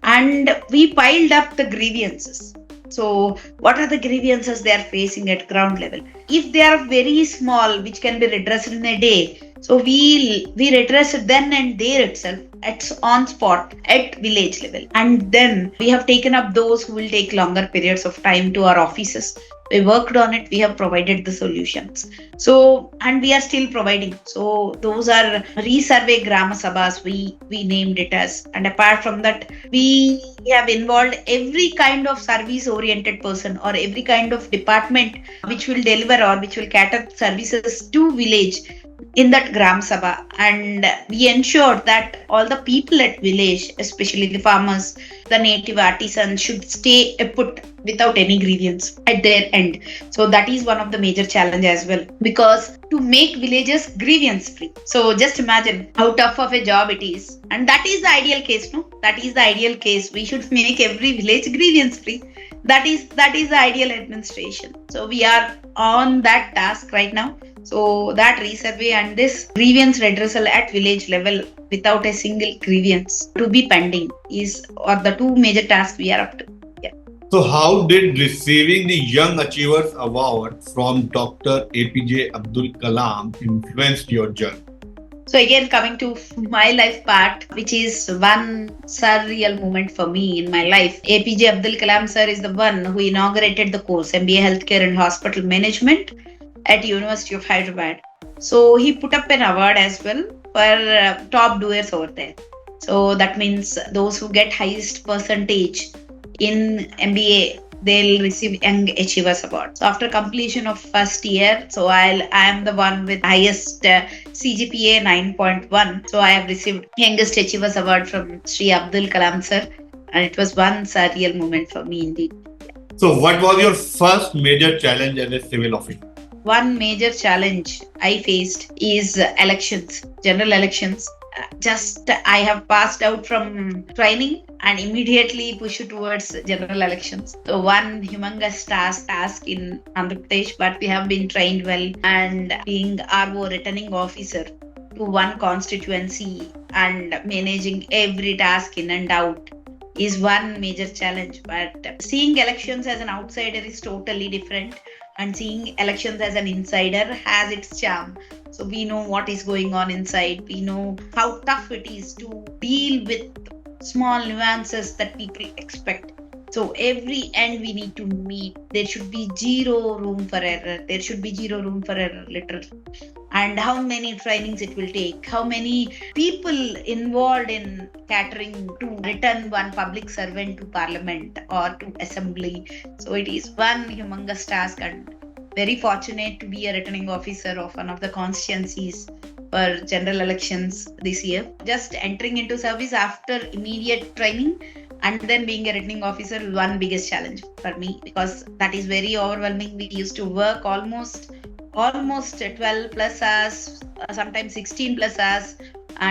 And we piled up the grievances. So what are the grievances they are facing at ground level? If they are very small, which can be redressed in a day, so we redress it then and there itself, at on spot, at village level. And then we have taken up those who will take longer periods of time to our offices. We worked on it, we have provided the solutions. So, and we are still providing. So those are resurvey Grama Sabhas, we named it as. And apart from that, we have involved every kind of service oriented person or every kind of department which will deliver or which will cater services to village in that Gram Sabha. And we ensured that all the people at village, especially the farmers, the native artisans, should stay put without any grievance at their end. So that is one of the major challenge as well, because to make villages grievance free. So just imagine how tough of a job it is. And that is the ideal case, no? That is the ideal case. We should make every village grievance free. That is the ideal administration. So we are on that task right now. So that resurvey and this grievance redressal at village level without a single grievance to be pending are the two major tasks we are up to. Yeah. So how did receiving the Young Achievers Award from Dr. A.P.J. Abdul Kalam influenced your journey? So again, coming to my life part, which is one surreal moment for me in my life. A.P.J. Abdul Kalam sir is the one who inaugurated the course MBA Healthcare and Hospital Management at University of Hyderabad. So he put up an award as well for top doers over there. So that means those who get highest percentage in MBA they'll receive Young Achievers Award. So after completion of first year, so I am the one with highest CGPA 9.1. So I have received Youngest Achievers Award from Sri Abdul Kalam sir, and it was one surreal moment for me indeed. So, what was your first major challenge as a civil officer? One major challenge I faced is elections, general elections. Just I have passed out from training and immediately pushed towards general elections. So one humongous task in Andhra Pradesh, but we have been trained well, and being RO returning officer to one constituency and managing every task in and out is one major challenge. But seeing elections as an outsider is totally different, and seeing elections as an insider has its charm. So we know what is going on inside. We know how tough it is to deal with small nuances that people expect. So every end we need to meet. There should be zero room for error. There should be zero room for error, literally. And how many trainings it will take, how many people involved in catering to return one public servant to parliament or to assembly. So it is one humongous task, and very fortunate to be a returning officer of one of the constituencies for general elections this year. Just entering into service after immediate training and then being a returning officer is one biggest challenge for me, because that is very overwhelming. We used to work almost 12 plus hours, sometimes 16 plus hours,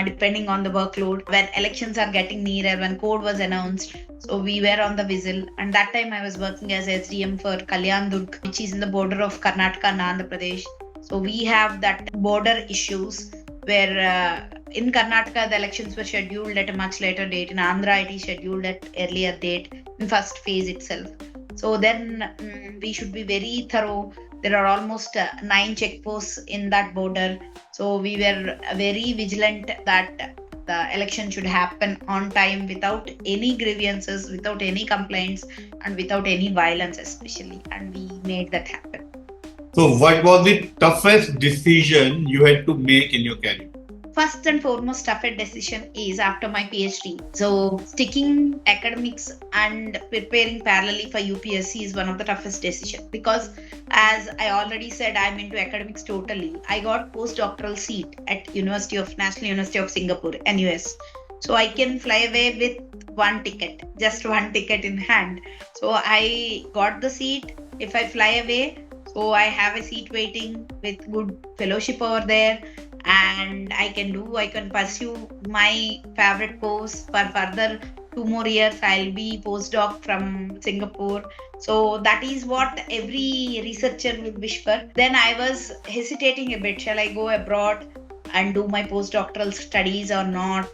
depending on the workload. When elections are getting nearer, when code was announced, so we were on the whistle. And that time I was working as SDM for Kalyan Durg, which is in the border of Karnataka and Andhra Pradesh. So we have that border issues where in Karnataka the elections were scheduled at a much later date. In Andhra it is scheduled at earlier date in first phase itself. So then we should be very thorough. There are almost 9 checkposts in that border. So we were very vigilant that the election should happen on time without any grievances, without any complaints, and without any violence especially. And we made that happen. So, what was the toughest decision you had to make in your career? First and foremost toughest decision is after my PhD. So sticking academics and preparing parallelly for UPSC is one of the toughest decisions, because as I already said, I'm into academics totally. I got postdoctoral seat at National University of Singapore, NUS. So I can fly away with one ticket, just one ticket in hand. So I got the seat. If I fly away, so I have a seat waiting with good fellowship over there, and I can pursue my favorite course for further 2 more years. I'll be postdoc from Singapore. So that is what every researcher would wish for. Then I was hesitating a bit. Shall I go abroad and do my postdoctoral studies or not?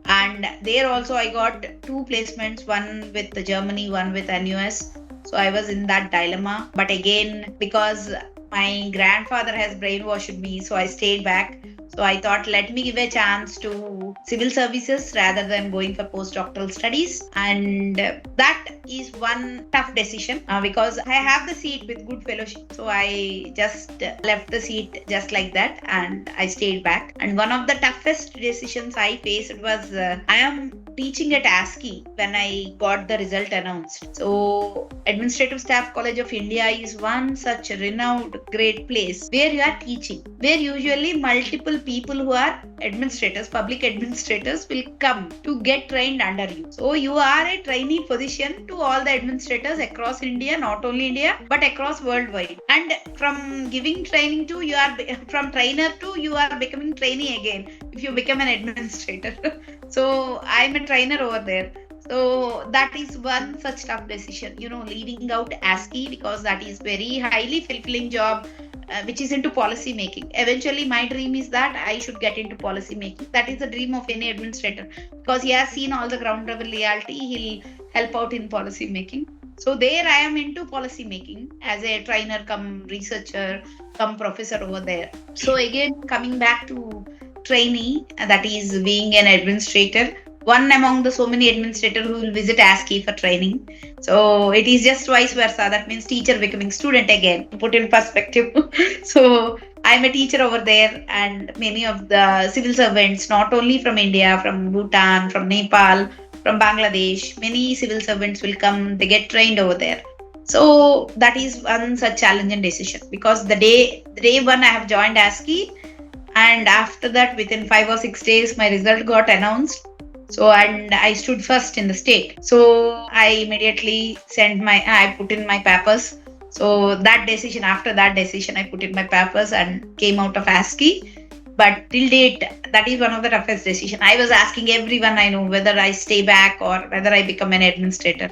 And there also I got 2 placements, one with Germany, one with NUS. So I was in that dilemma. But again, because my grandfather has brainwashed me, so I stayed back. So I thought, let me give a chance to civil services rather than going for postdoctoral studies. And that is one tough decision because I have the seat with good fellowship. So I just left the seat just like that and I stayed back. And one of the toughest decisions I faced was I am teaching at ASCII when I got the result announced. So Administrative Staff College of India is one such renowned great place where you are teaching, where usually multiple people who are administrators, public administrators will come to get trained under you. So you are a trainee position to all the administrators across India, not only India, but across worldwide. And from giving training to from trainer to you are becoming trainee again if you become an administrator. So I'm a trainer over there. So that is one such tough decision, leading out ASCII, because that is very highly fulfilling job, which is into policy making. Eventually, my dream is that I should get into policy making. That is the dream of any administrator, because he has seen all the ground level reality. He'll help out in policy making. So there I am into policy making as a trainer come researcher come professor over there. So again, coming back to trainee, that is being an administrator, one among the so many administrators who will visit ASCII for training. So it is just vice versa. That means teacher becoming student again, put in perspective. So I'm a teacher over there, and many of the civil servants, not only from India, from Bhutan, from Nepal, from Bangladesh, many civil servants will come, they get trained over there. So that is one such challenging decision, because the day one I have joined ASCII, and after that within 5 or 6 days my result got announced. So and I stood first in the state. So I immediately I put in my papers. So that decision, after that decision, I put in my papers and came out of ASCII. But till date, that is one of the toughest decision. I was asking everyone I know whether I stay back or whether I become an administrator.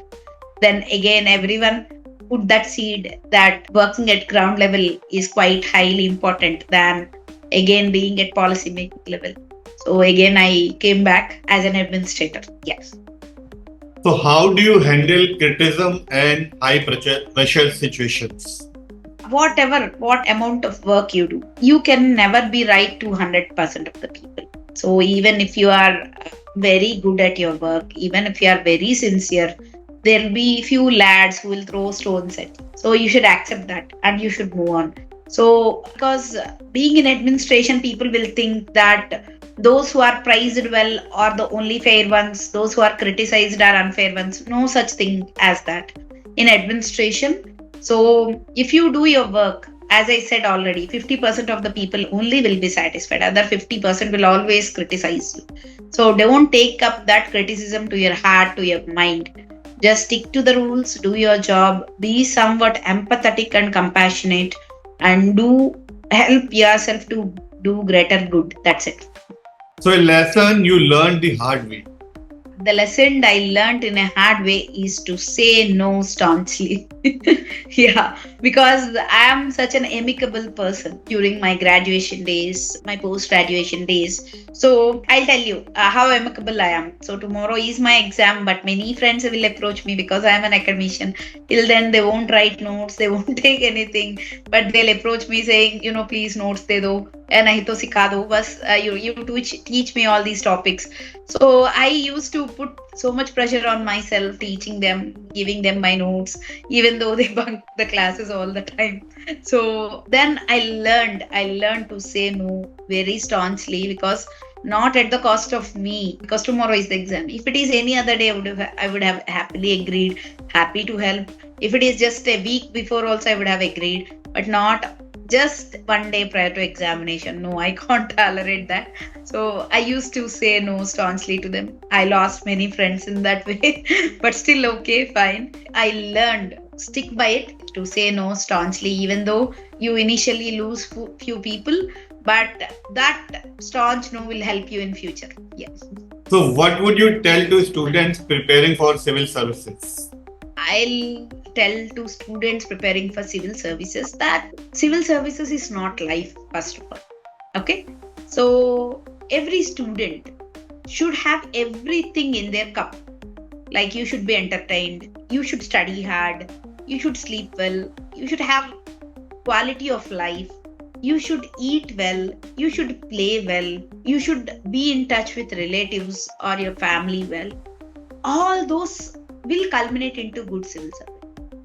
Then again, everyone put that seed that working at ground level is quite highly important than again being at policy making level. So again, I came back as an administrator. Yes. So, how do you handle criticism and high pressure situations? What amount of work you do, you can never be right to 100% of the people. So even if you are very good at your work, even if you are very sincere, there'll be few lads who will throw stones at you. So you should accept that and you should move on. So because being in administration, people will think that those who are praised well are the only fair ones, those who are criticized are unfair ones. No such thing as that in administration. So if you do your work, as I said already, 50% of the people only will be satisfied. Other 50% will always criticize you. So don't take up that criticism to your heart, to your mind. Just stick to the rules, do your job, be somewhat empathetic and compassionate, and do help yourself to do greater good. That's it. So, a lesson you learned the hard way. The lesson I learned in a hard way is to say no staunchly. Yeah, because I am such an amicable person during my graduation days, my post graduation days. So I'll tell you how amicable I am. So tomorrow is my exam, but many friends will approach me because I am an academician. Till then, they won't write notes, they won't take anything, but they'll approach me saying, please notes de do. And I to sikha do, bas, you teach me all these topics. So I used to put so much pressure on myself, teaching them, giving them my notes, even though they bunk the classes all the time. So then I learned to say no very staunchly, because not at the cost of me, because tomorrow is the exam. If it is any other day, I would have happily agreed, happy to help. If it is just a week before also, I would have agreed, but not just one day prior to examination. No, I can't tolerate that. So I used to say no staunchly to them. I lost many friends in that way, but still okay, fine. I learned, stick by it, to say no staunchly, even though you initially lose few people, but that staunch no will help you in future. Yes. So, what would you tell to students preparing for civil services? I'll tell to students preparing for civil services that civil services is not life, first of all. Okay. So every student should have everything in their cup. Like, you should be entertained, you should study hard, you should sleep well, you should have quality of life, you should eat well, you should play well, you should be in touch with relatives or your family well. All those will culminate into good civil service.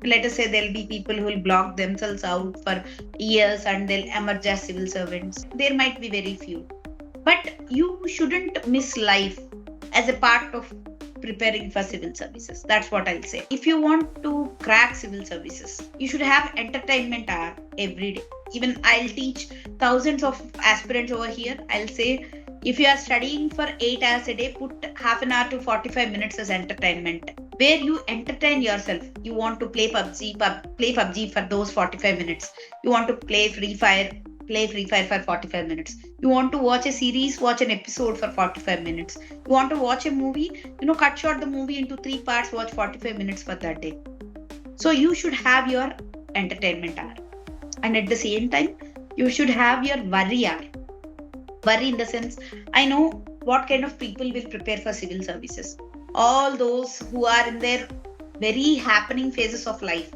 Let us say there'll be people who will block themselves out for years and they'll emerge as civil servants. There might be very few. But you shouldn't miss life as a part of preparing for civil services. That's what I'll say. If you want to crack civil services, you should have entertainment hour every day. Even I'll teach thousands of aspirants over here. I'll say, if you are studying for 8 hours a day, put half an hour to 45 minutes as entertainment, where you entertain yourself. You want to play PUBG for those 45 minutes. You want to play Free Fire for 45 minutes. You want to watch a series, watch an episode for 45 minutes. You want to watch a movie, cut short the movie into 3 parts, watch 45 minutes for that day. So you should have your entertainment hour. And at the same time, you should have your worry hour. Worry in the sense, I know what kind of people will prepare for civil services. All those who are in their very happening phases of life.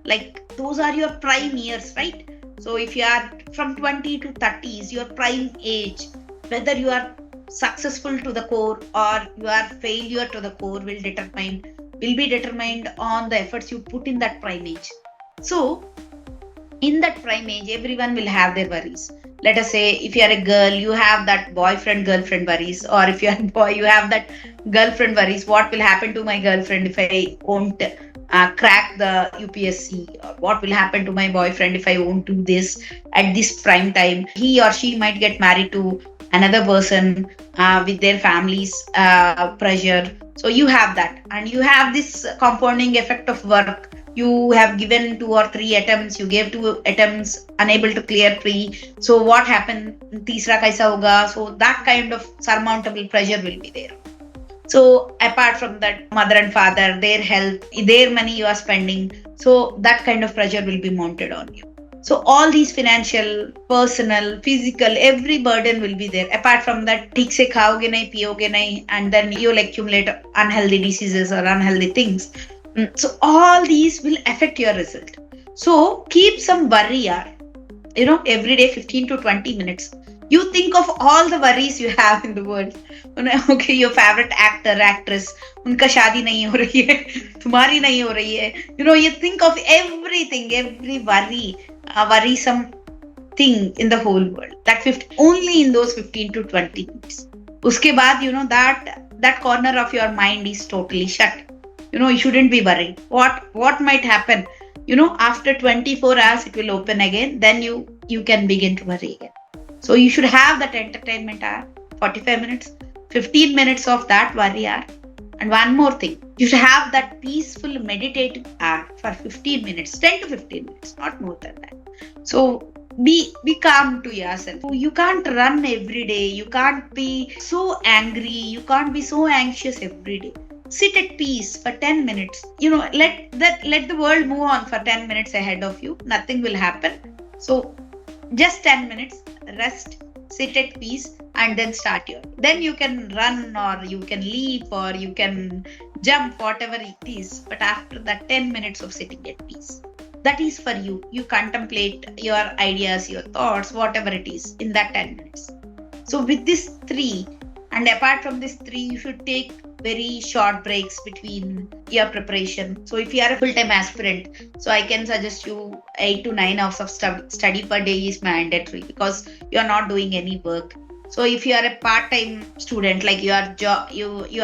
Like, those are your prime years, right? So if you are from 20 to 30s, your prime age, whether you are successful to the core or you are failure to the core will be determined on the efforts you put in that prime age. So in that prime age, everyone will have their worries. Let us say, if you are a girl, you have that boyfriend-girlfriend worries, or if you are a boy, you have that girlfriend worries. What will happen to my girlfriend if I won't crack the UPSC, or what will happen to my boyfriend if I won't do this at this prime time. He or she might get married to another person with their family's pressure. So you have that, and you have this compounding effect of work. You have given 2 or 3 attempts, you gave 2 attempts, unable to clear 3. So what happened? Teesra kaisa hoga? So that kind of surmountable pressure will be there. So apart from that, mother and father, their health, their money you are spending. So that kind of pressure will be mounted on you. So all these financial, personal, physical, every burden will be there. Apart from that, ठीक से खाओगे नहीं, पियोगे नहीं, and then you'll accumulate unhealthy diseases or unhealthy things. So all these will affect your result. So keep some worry, every day 15 to 20 minutes. You think of all the worries you have in the world. Okay, your favorite actor, actress, उनका शादी नहीं हो रही है, तुम्हारी नहीं हो रही है. You think of everything, every worrisome thing in the whole world. Only in those 15 to 20 minutes. Uske baad, that corner of your mind is totally shut. You shouldn't be worried. What might happen? After 24 hours, it will open again. Then you can begin to worry again. So you should have that entertainment hour, 45 minutes, 15 minutes of that worry hour. And one more thing, you should have that peaceful meditative hour for 15 minutes, 10 to 15 minutes, not more than that. So be calm to yourself. You can't run every day. You can't be so angry. You can't be so anxious every day. Sit at peace for 10 minutes. Let the world move on for 10 minutes ahead of you. Nothing will happen. So just 10 minutes, rest, sit at peace, and then start then you can run, or you can leap, or you can jump, whatever it is. But after that 10 minutes of sitting at peace, that is for you. You contemplate your ideas, your thoughts, whatever it is in that 10 minutes. So with this 3, and apart from this 3, you should take very short breaks between your preparation. So if you are a full-time aspirant, so I can suggest you 8 to 9 hours of study per day is mandatory, because you are not doing any work. So if you are a part-time student, like you are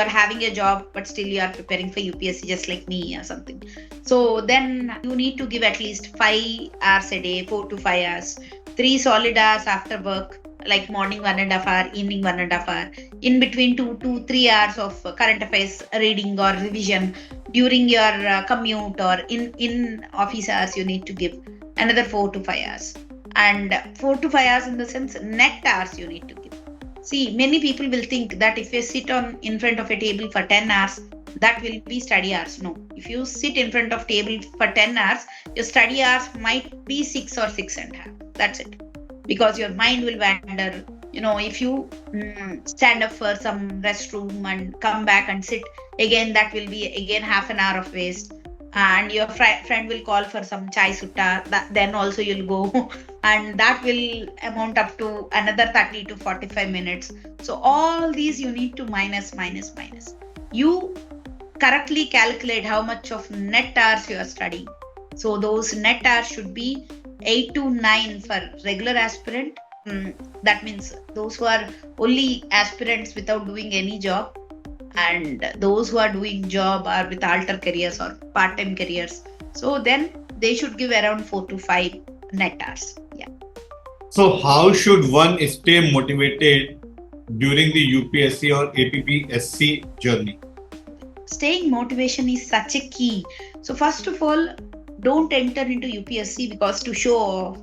having a job, but still you are preparing for UPSC, just like me or something. So then you need to give at least 5 hours a day, 4 to 5 hours, 3 solid hours after work, like morning 1.5 hour, evening 1.5 hour, in between 2 to 3 hours of current affairs reading or revision during your commute, or in office hours you need to give another 4 to 5 hours. And 4 to 5 hours in the sense net hours you need to give. See, many people will think that if you sit in front of a table for 10 hours, that will be study hours. No, if you sit in front of table for 10 hours, your study hours might be 6 or 6.5. That's it. Because your mind will wander. If you stand up for some restroom and come back and sit again, that will be again half an hour of waste. And your friend will call for some chai sutta, then also you'll go, and that will amount up to another 30 to 45 minutes. So all these you need to minus. You correctly calculate how much of net hours you are studying. So those net hours should be 8 to 9 for regular aspirant. That means those who are only aspirants without doing any job, and those who are doing job or with alter careers or part-time careers. So then they should give around 4 to 5 net hours. Yeah. So how should one stay motivated during the UPSC or APPSC journey? Staying motivation is such a key. So first of all, don't enter into UPSC because to show off,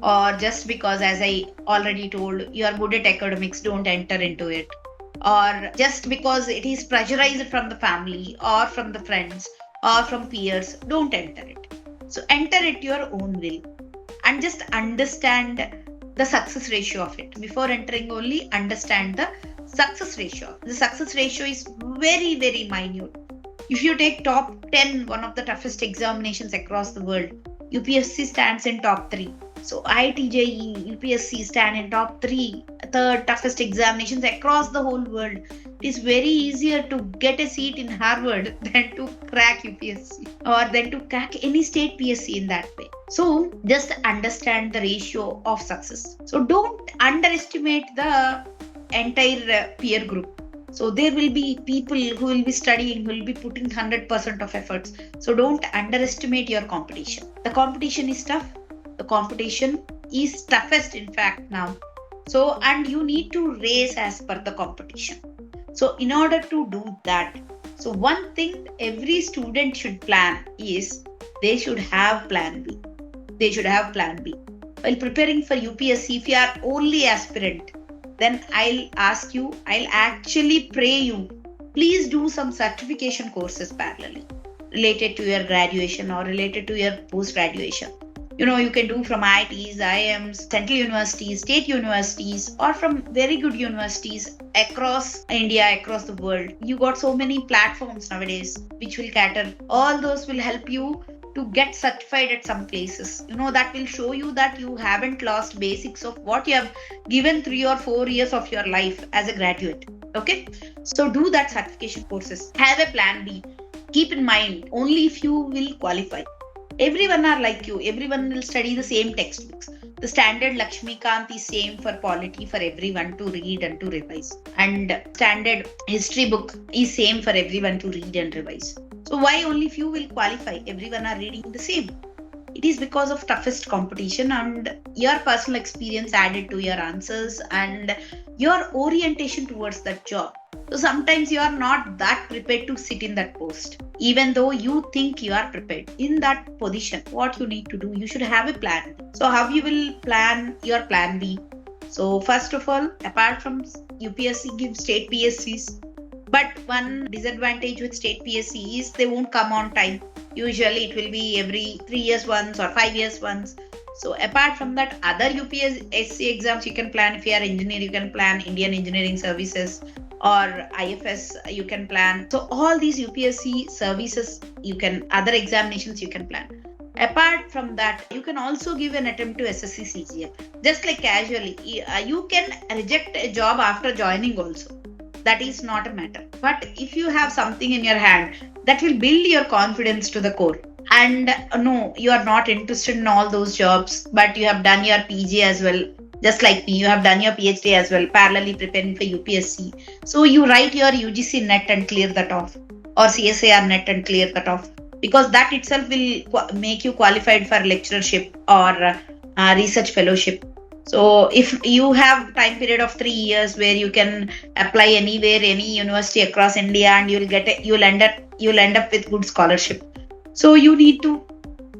or just because, as I already told, you are good at academics, don't enter into it. Or just because it is pressurized from the family or from the friends or from peers, don't enter it. So enter it your own will, and just understand the success ratio of it. Before entering only, understand the success ratio. The success ratio is very, very minute. If you take top 10, one of the toughest examinations across the world, UPSC stands in top 3. So IIT JEE, UPSC stand in top 3, third toughest examinations across the whole world. It is very easier to get a seat in Harvard than to crack UPSC, or than to crack any state PSC in that way. So just understand the ratio of success. So don't underestimate the entire peer group. So there will be people who will be studying, who will be putting 100% of efforts. So don't underestimate your competition. The competition is tough. The competition is toughest, in fact, now. So, and you need to race as per the competition. So, in order to do that, so one thing every student should plan is they should have plan B. They should have plan B. While preparing for UPSC, if you are only aspirant, then I'll ask you, I'll actually pray you, please do some certification courses parallelly related to your graduation or related to your post graduation. You can do from IITs, IIMs, central universities, state universities, or from very good universities across India, across the world. You got so many platforms nowadays which will cater. All those will help you to get certified at some places. That will show you that you haven't lost basics of what you have given 3 or 4 years of your life as a graduate. Okay, so do that certification courses. Have a plan B. Keep in mind, only if you will qualify. Everyone are like you. Everyone will study the same textbooks. The standard Lakshmikant is same for polity for everyone to read and to revise. And standard history book is same for everyone to read and revise. So why only few will qualify? Everyone are reading the same. It is because of toughest competition and your personal experience added to your answers and your orientation towards that job. So sometimes you are not that prepared to sit in that post, even though you think you are prepared. In that position, what you need to do, you should have a plan. So how you will plan your plan B? So first of all, apart from UPSC gives state PSCs, but one disadvantage with state PSC is they won't come on time. Usually it will be every 3 years once or 5 years once. So apart from that, other UPSC exams you can plan. If you are engineer, you can plan Indian Engineering Services or IFS, you can plan. So all these UPSC services, other examinations you can plan. Apart from that, you can also give an attempt to SSC CGL. Just like casually, you can reject a job after joining also. That is not a matter. But if you have something in your hand, that will build your confidence to the core. And no, you are not interested in all those jobs, but you have done your PG as well. Just like me, you have done your PhD as well, parallelly preparing for UPSC. So you write your UGC net and clear that off, or CSIR net and clear that off, because that itself will make you qualified for lecturership or research fellowship. So if you have time period of 3 years where you can apply anywhere, any university across India, and you'll end up with good scholarship. So you need to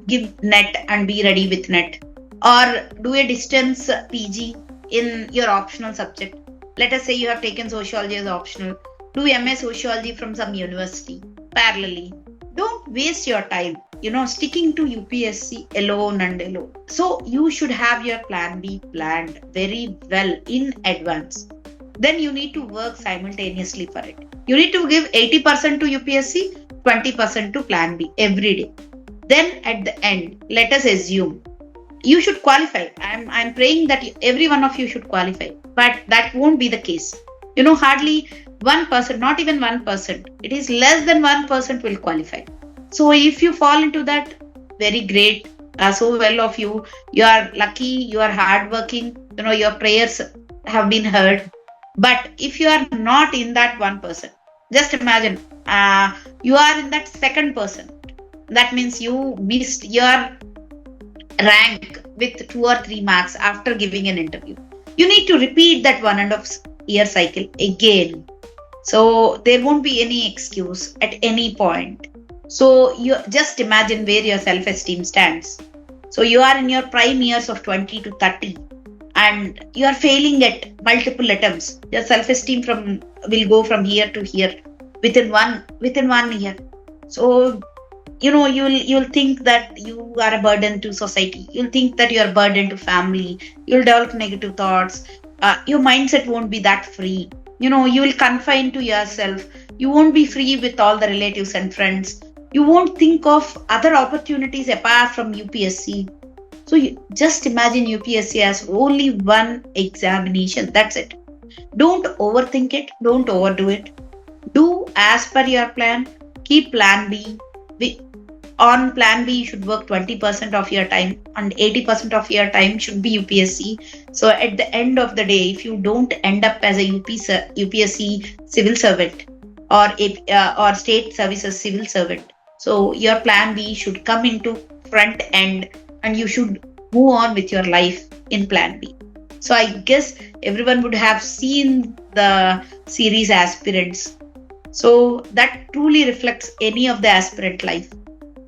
give net and be ready with net, or do a distance PG in your optional subject. Let us say you have taken sociology as optional. Do MA sociology from some university parallelly. Don't waste your time, sticking to UPSC alone. So you should have your plan B planned very well in advance. Then you need to work simultaneously for it. You need to give 80% to UPSC, 20% to plan B every day. Then at the end, let us assume you should qualify. I'm praying that every one of you should qualify, but that won't be the case. Hardly 1%, not even 1%. It is less than 1% will qualify. So if you fall into that, very great. So well of you. You are lucky. You are hardworking. Your prayers have been heard. But if you are not in that 1%, just imagine you are in that 2%. That means you missed your rank with 2 or 3 marks after giving an interview. You need to repeat that 1.5 year cycle again. So there won't be any excuse at any point. So you just imagine where your self-esteem stands. So you are in your prime years of 20 to 30 and you are failing at multiple attempts. Your self-esteem will go from here to here within one year. So you'll think that you are a burden to society. You'll think that you are a burden to family. You'll develop negative thoughts. Your mindset won't be that free. You will confine to yourself. You won't be free with all the relatives and friends. You won't think of other opportunities apart from UPSC. So just imagine UPSC as only one examination. That's it. Don't overthink it. Don't overdo it. Do as per your plan. Keep plan B. on plan B, you should work 20% of your time and 80% of your time should be UPSC. So at the end of the day, if you don't end up as a UPSC civil servant or state services civil servant, so your plan B should come into front end and you should move on with your life in plan B. So I guess everyone would have seen the series Aspirants. So that truly reflects any of the aspirant life.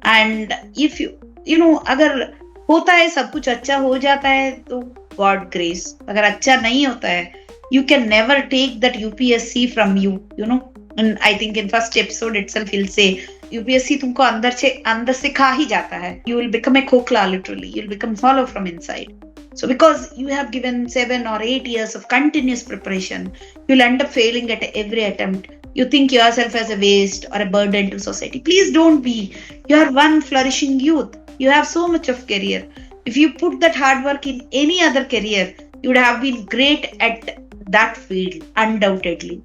And if you know, अगर होता है सब कुछ अच्छा हो जाता है तो God grace. अगर अच्छा नहीं होता है, you can never take that UPSC from you, you know. And I think in first episode itself he'll say UPSC तुमको अंदर से खा ही जाता है. You will become a खोखला literally. You'll become hollow from inside. So because you have given 7 or 8 years of continuous preparation, you'll end up failing at every attempt. You think yourself as a waste or a burden to society. Please don't be. You are one flourishing youth. You have so much of career. If you put that hard work in any other career, you would have been great at that field, undoubtedly.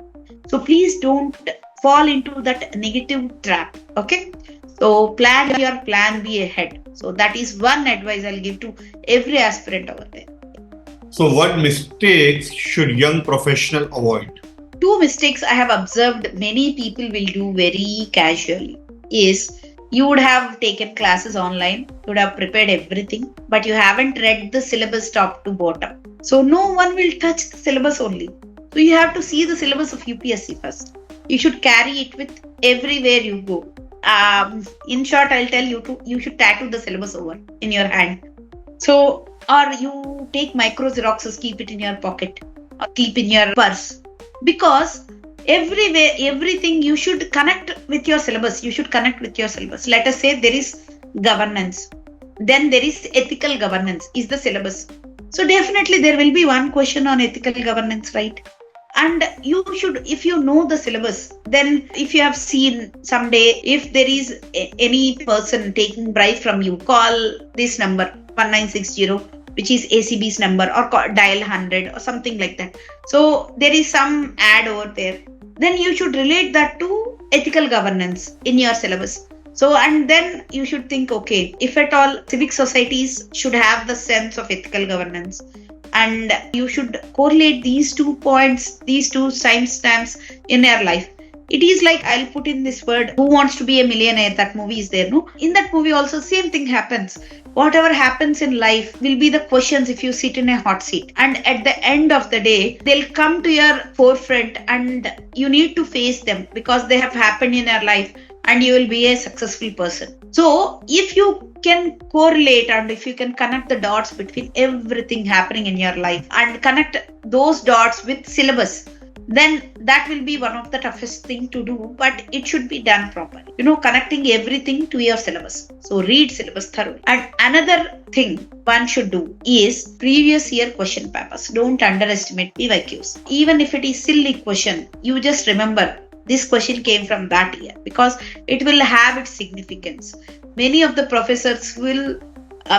So please don't fall into that negative trap. Okay? So plan your plan B ahead. So that is one advice I'll give to every aspirant over there. So what mistakes should young professional avoid? 2 mistakes I have observed many people will do very casually is you would have taken classes online, you would have prepared everything, but you haven't read the syllabus top to bottom. So no one will touch the syllabus only. So you have to see the syllabus of UPSC first. You should carry it with everywhere you go. In short, I'll tell you should tattoo the syllabus over in your hand. So, or you take micro xeroxes, keep it in your pocket or keep in your purse. Because everywhere, everything you should connect with your syllabus. You should connect with your syllabus. Let us say there is governance. Then there is ethical governance is the syllabus. So definitely there will be one question on ethical governance, right? And you should, if you know the syllabus, then if you have seen someday, if there is any person taking bribe from you, call this number 1960, which is ACB's number, or dial 100 or something like that. So there is some ad over there. Then you should relate that to ethical governance in your syllabus. So, and then you should think, okay, if at all civic societies should have the sense of ethical governance, and you should correlate these 2 points, these 2 timestamps in your life. It is like, I'll put in this word, Who Wants to Be a Millionaire? That movie is there, no? In that movie also, same thing happens. Whatever happens in life will be the questions if you sit in a hot seat. And at the end of the day, they'll come to your forefront and you need to face them because they have happened in your life and you will be a successful person. So if you can correlate and if you can connect the dots between everything happening in your life and connect those dots with syllabus, then that will be one of the toughest thing to do, but it should be done properly. Connecting everything to your syllabus. So read syllabus thoroughly. And another thing one should do is previous year question papers. Don't underestimate PYQs. Even if it is silly question, you just remember this question came from that year because it will have its significance. Many of the professors will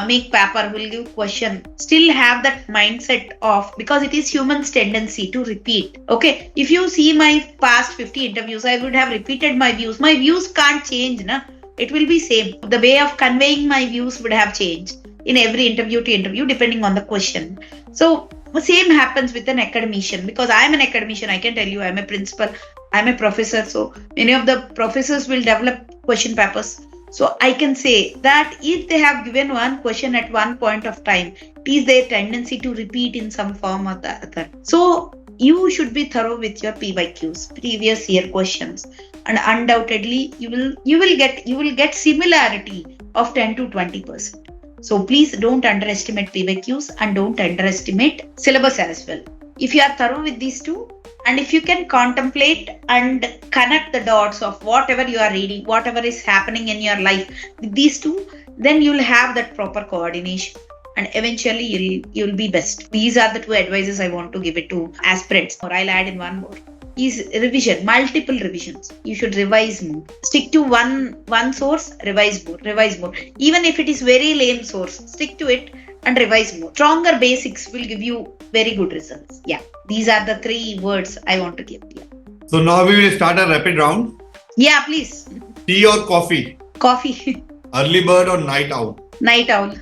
make paper, will give question, still have that mindset of, because it is human's tendency to repeat. Okay, if you see my past 50 interviews, I would have repeated my views. My views can't change, na? It will be same. The way of conveying my views would have changed in every interview to interview depending on the question. So the same happens with an academician, because I am an academician. I can tell you, I am a principal, I am a professor. So many of the professors will develop question papers. So I can say that if they have given one question at one point of time, it is their tendency to repeat in some form or the other. So you should be thorough with your PYQs, previous year questions, and undoubtedly you will get similarity of 10 to 20%. So please don't underestimate PYQs and don't underestimate syllabus as well. If you are thorough with these two, and if you can contemplate and connect the dots of whatever you are reading, whatever is happening in your life with these two, then you'll have that proper coordination and eventually you'll be best. These are the 2 advices I want to give it to aspirants. Or I'll add in one more. Is revision, multiple revisions. You should revise more. Stick to one source, revise more. Even if it is very lame source, stick to it and revise more. Stronger basics will give you very good results. Yeah, these are the 3 words I want to give. Yeah. So now we will start a rapid round. Yeah, please. Tea or coffee? Coffee. Early bird or night owl? Night owl.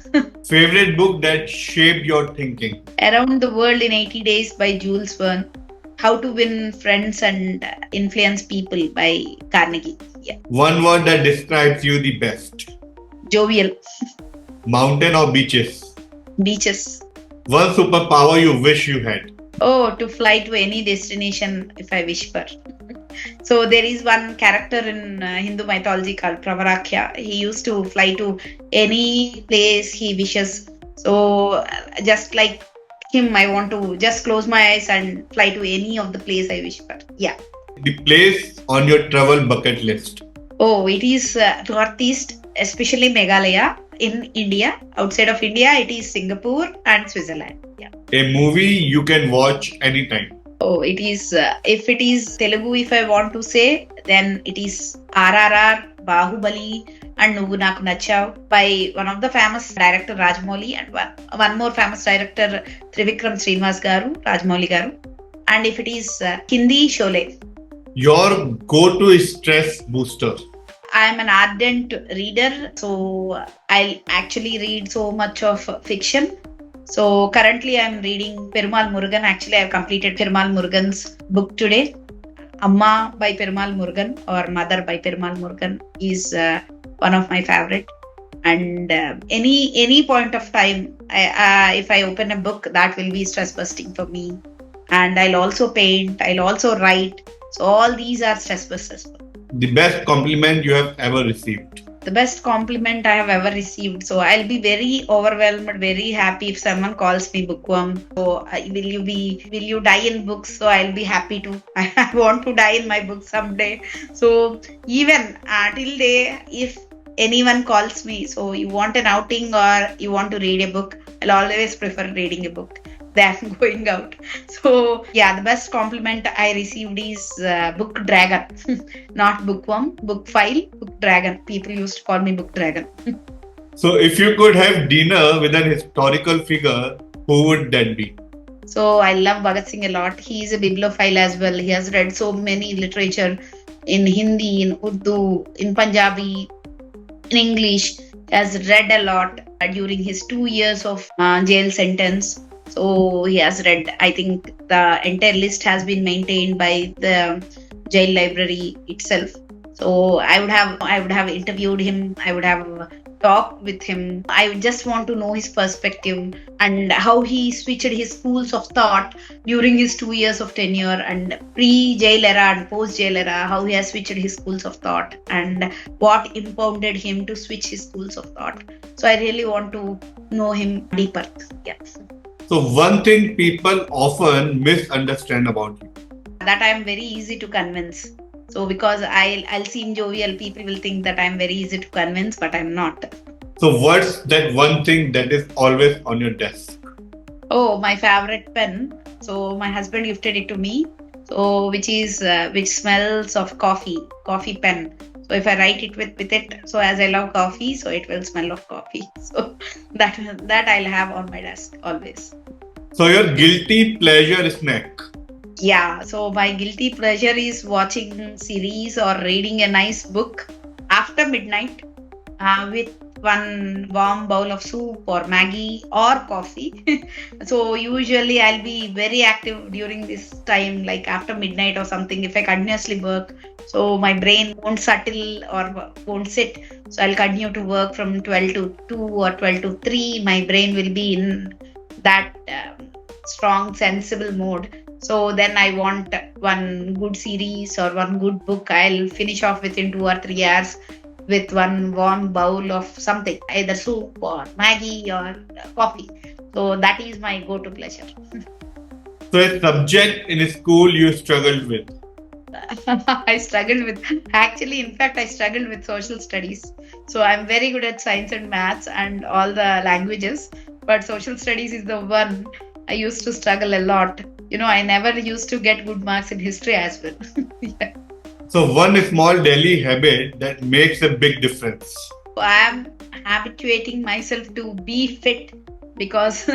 Favorite book that shaped your thinking? Around the World in 80 Days by Jules Verne. How to Win Friends and Influence People by Carnegie. Yeah. One word that describes you the best? Jovial. Mountain or beaches? Beaches. One superpower you wish you had? Oh, to fly to any destination if I wish for. So there is one character in Hindu mythology called Pravarakya. He used to fly to any place he wishes. So just like him, I want to just close my eyes and fly to any of the place I wish for. Yeah. The place on your travel bucket list? Oh, it is Northeast, especially Meghalaya in India. Outside of India, it is Singapore and Switzerland. Yeah. A movie you can watch anytime? Oh, it is, if it is Telugu, if I want to say, then it is RRR, Bahubali, and Nuvu Naku Nachav by one of the famous director Rajamouli and one more famous director Trivikram Srinivas Garu, Rajamouli Garu. And if it is Hindi, Sholay. Your go-to stress booster? I am an ardent reader, so I actually read so much of fiction. So currently I'm reading Perumal Murugan. Actually, I've completed Perumal Murugan's book today. Amma by Perumal Murugan or Mother by Perumal Murugan is one of my favorite. And any point of time, if I open a book, that will be stress busting for me. And I'll also paint. I'll also write. So all these are stress busters. The best compliment you have ever received? The best compliment I have ever received. So I'll be very overwhelmed, very happy if someone calls me bookworm. So will you die in books? So I'll be happy to. I want to die in my book someday. So even till day, if anyone calls me, so you want an outing or you want to read a book, I'll always prefer reading a book than going out. So yeah, the best compliment I received is book dragon, not bookworm, book file, book dragon. People used to call me book dragon. So if you could have dinner with an historical figure, who would that be? So I love Bhagat Singh a lot. He is a bibliophile as well. He has read so many literature in Hindi, in Urdu, in Punjabi, in English. He has read a lot during his 2 years of jail sentence. So he has read, I think the entire list has been maintained by the jail library itself. So I would have interviewed him. I would have talked with him. I just want to know his perspective and how he switched his schools of thought during his 2 years of tenure and pre-jail era and post-jail era, how he has switched his schools of thought and what impounded him to switch his schools of thought. So I really want to know him deeper. Yes. So one thing people often misunderstand about you? That I am very easy to convince. So because I'll seem jovial, people will think that I'm very easy to convince, but I'm not. So what's that one thing that is always on your desk? Oh, my favorite pen. So my husband gifted it to me. So which smells of coffee pen. So if I write it with it, so as I love coffee, so it will smell of coffee. So that I'll have on my desk always. So your guilty pleasure snack? Yeah, so my guilty pleasure is watching series or reading a nice book after midnight with one warm bowl of soup or Maggie or coffee. So usually I'll be very active during this time, like after midnight or something, if I continuously work. So my brain won't settle or won't sit. So I'll continue to work from 12 to 2 or 12 to 3. My brain will be in that strong, sensible mode. So then I want one good series or one good book. I'll finish off within 2 or 3 hours with one warm bowl of something, either soup or Maggie or coffee. So that is my go-to pleasure. So a subject in school you struggled with? I struggled with social studies. So I'm very good at science and maths and all the languages. But social studies is the one I used to struggle a lot. I never used to get good marks in history as well. Yeah. So one small daily habit that makes a big difference? I am habituating myself to be fit because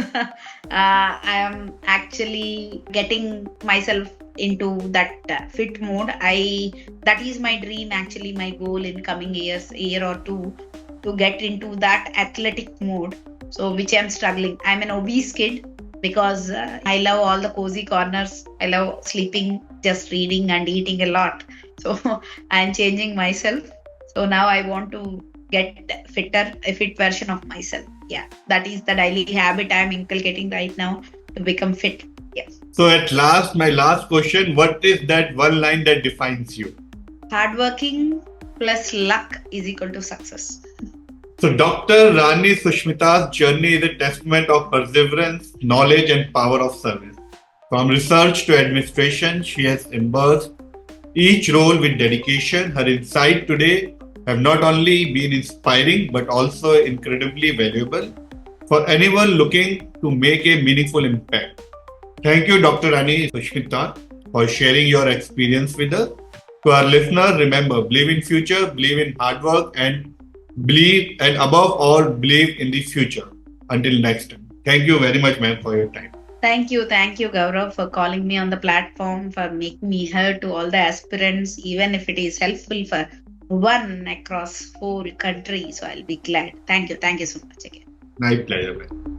I am actually getting myself into that fit mode. That is my dream, actually my goal in coming years, year or two, to get into that athletic mode. So, which I'm struggling. I'm an obese kid because I love all the cozy corners. I love sleeping, just reading and eating a lot. So, I'm changing myself. So now I want to get fitter, a fit version of myself. Yeah, that is the daily habit I'm inculcating right now to become fit. Yes. So at last, my last question, what is that one line that defines you? Hardworking plus luck is equal to success. So Dr. Rani Susmitha's journey is a testament of perseverance, knowledge and power of service. From research to administration, she has embraced each role with dedication. Her insight today have not only been inspiring but also incredibly valuable for anyone looking to make a meaningful impact. Thank you, Dr. Rani Susmitha, for sharing your experience with us. To our listeners, remember, believe in future, believe in hard work, and above all, believe in the future. Until next time. Thank you very much, ma'am, for your time. Thank you, Gaurav, for calling me on the platform, for making me heard to all the aspirants, even if it is helpful for one across whole country. So I'll be glad. Thank you so much again. My pleasure, ma'am.